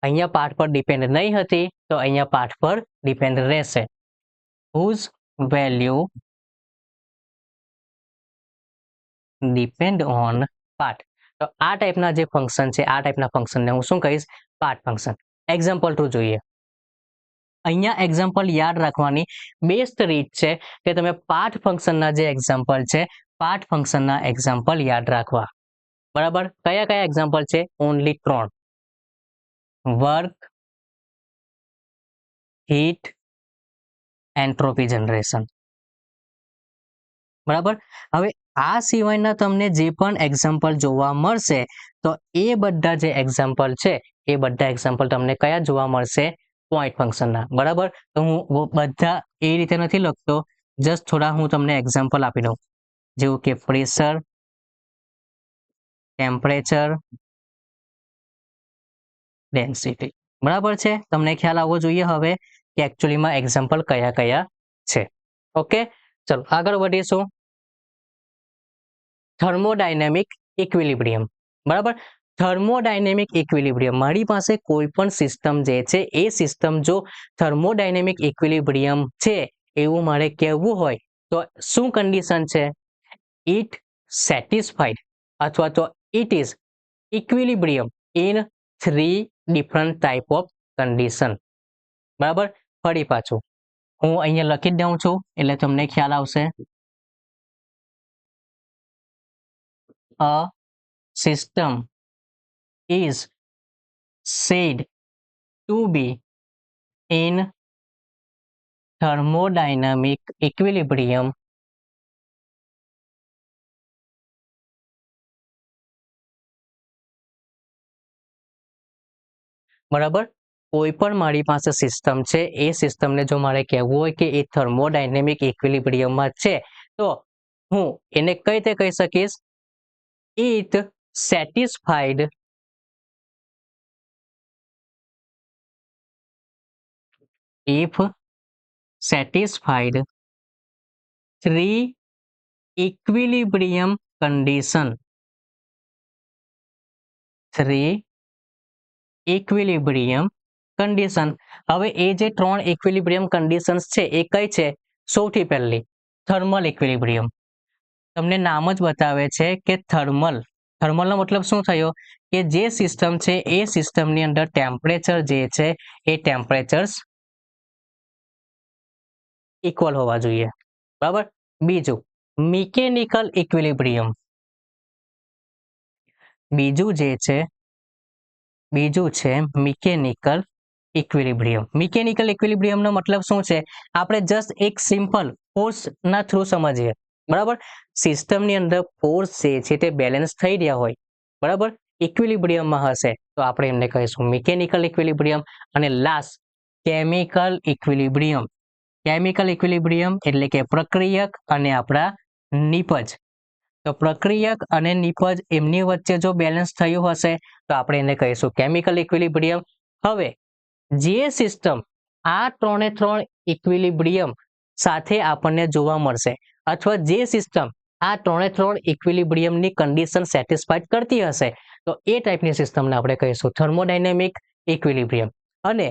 અહીંયા પાઠ પર ડિપેન્ડ નહીં હતી તો અહીંયા પાઠ પર ડિપેન્ડ રહેશે. whose value depend on part. તો આ ટાઈપના જે ફંક્શન છે, આ ટાઈપના ફંક્શનને હું શું કહીશ? Part function. એક્ઝામ્પલ ટુ જોઈએ. અહીંયા એક્ઝામ્પલ યાદ રાખવાની બેસ્ટ રીત છે કે તમે પાર્ટ ફંક્શનના જે એક્ઝામ્પલ છે, પાર્ટ ફંક્શનના એક્ઝામ્પલ યાદ રાખવા. બરાબર, કયા કયા એક્ઝામ્પલ છે? Only 3. Work, heat, entropy generation. બરાબર, હવે આ સિવાયના તમને જે પણ એક્ઝામ્પલ જોવા મળશે તો એ બધા જે એક્ઝામ્પલ છે એ બધા એક્ઝામ્પલ તમને કયા જોવા મળશે? પોઈન્ટ ફંક્શનના. બરાબર, તો હું બધા એ રીતે નથી લખતો, જસ્ટ થોડા હું તમને એક્ઝામ્પલ આપી દઉં, જેવું કે પ્રેશર, ટેમ્પરેચર, ડેન્સિટી. બરાબર છે, તમને ખ્યાલ આવવો જોઈએ હવે કે એકચ્યુઅલીમાં એક્ઝામ્પલ કયા કયા છે. ઓકે, ચલો આગળ વધીશું. Thermodynamic equilibrium. બરાબર, થર્મોડાયનેમિક ઇક્વિલિબ્રિયમ, મારી પાસે કોઈ પણ સિસ્ટમ જે છે એ સિસ્ટમ જો થર્મોડાયનેમિક ઇક્વિલિબ્રિયમ છે એવું મારે કહેવું હોય તો શું કન્ડિશન છે? ઇટ સેટિસ્ફાઈડ અથવા તો it is equilibrium in 3 different type of condition. બરાબર, ફરી પાછું હું અહીંયા લખી જ દઉં છું એટલે તમને ખ્યાલ આવશે. A system is said to be in thermodynamic equilibrium બરાબર, કોઈ પણ મારી પાસે સિસ્ટમ છે એ સિસ્ટમને જો મારે કહેવું હોય કે એ થર્મોડાયનેમિક ઇક્વિલિબ્રિયમમાં છે તો હું એને કઈ રીતે કહી શકીશ? it satisfied if satisfied 3 equilibrium condition. 3 equilibrium condition. હવે એ જે 3 equilibrium conditions છે એ કઈ છે? સૌથી પહેલી થર્મલ ઇક્વિલિબ્રિયમ. તમને નામ જ બતાવે છે કે થર્મલ થર્મલનો મતલબ શું થયો કે જે સિસ્ટમ છે એ સિસ્ટમની અંદર ટેમ્પરેચર જે છે એ ટેમ્પરેચર્સ ઇક્વલ હોવા જોઈએ, બરાબર. બીજું મિકેનિકલ ઇક્વિલિબ્રિયમ. બીજું છે મિકેનિકલ ઇક્વિલિબ્રિયમ. મિકેનિકલ ઇક્વિલિબ્રિયમનો મતલબ શું છે? આપણે જસ્ટ એક સિમ્પલ ફોર્સના થ્રુ સમજીએ, બરાબર. સિસ્ટમની અંદર ફોર્સ જે છે તે બેલેન્સ થઈ રહ્યા હોય, બરાબર, ઇક્વિલિબ્રિયમમાં હશે તો આપણે એમને કહીશું મિકેનિકલ ઇક્વિલિબ્રિયમ. અને last chemical equilibrium. Chemical equilibrium એટલે કે પ્રક્રિયક અને આપણા નિપજ. તો પ્રક્રિયક અને નિપજ એમની વચ્ચે જો બેલેન્સ થયું હશે તો આપણે એને કહીશું કેમિકલ ઇક્વિલિબ્રિયમ. હવે જે સિસ્ટમ આ 3 ઇક્વિલિબ્રિયમ સાથે આપણને જોવા મળશે અથવા જે સિસ્ટમ આ 3 ઇક્વિલિબ્રિયમની કન્ડિશન સેટિસ્ફાઈડ કરતી હશે તો એ ટાઈપની સિસ્ટમને આપણે કહીશું થર્મોડાયનેમિક ઇક્વિલિબ્રિયમ. અને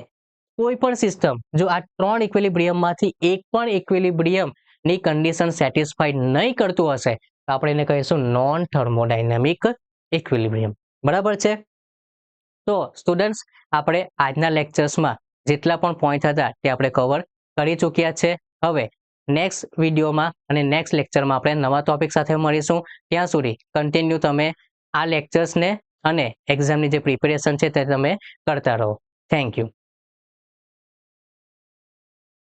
કોઈ પણ સિસ્ટમ જો આ 3 ઇક્વિલિબ્રિયમમાંથી એક પણ ઇક્વિલિબ્રિયમની કન્ડિશન સેટિસ્ફાઈડ નહીં કરતું હશે તો આપણે એને કહીશું નોન થર્મોડાયનેમિક ઇક્વિલિબ્રિયમ, બરાબર છે. તો સ્ટુડન્ટ્સ, આપણે આજના લેક્ચર્સમાં જેટલા પણ પોઈન્ટ હતા તે આપણે કવર કરી ચૂક્યા છે. હવે નેક્સ્ટ વિડીયોમાં અને નેક્સ્ટ લેક્ચરમાં આપણે નવા ટોપિક સાથે મળીશું. ત્યાં સુધી કન્ટિન્યુ તમે આ લેક્ચર્સને અને એક્ઝામની જે પ્રિપેરેશન છે તે તમે કરતા રહો. Thank you.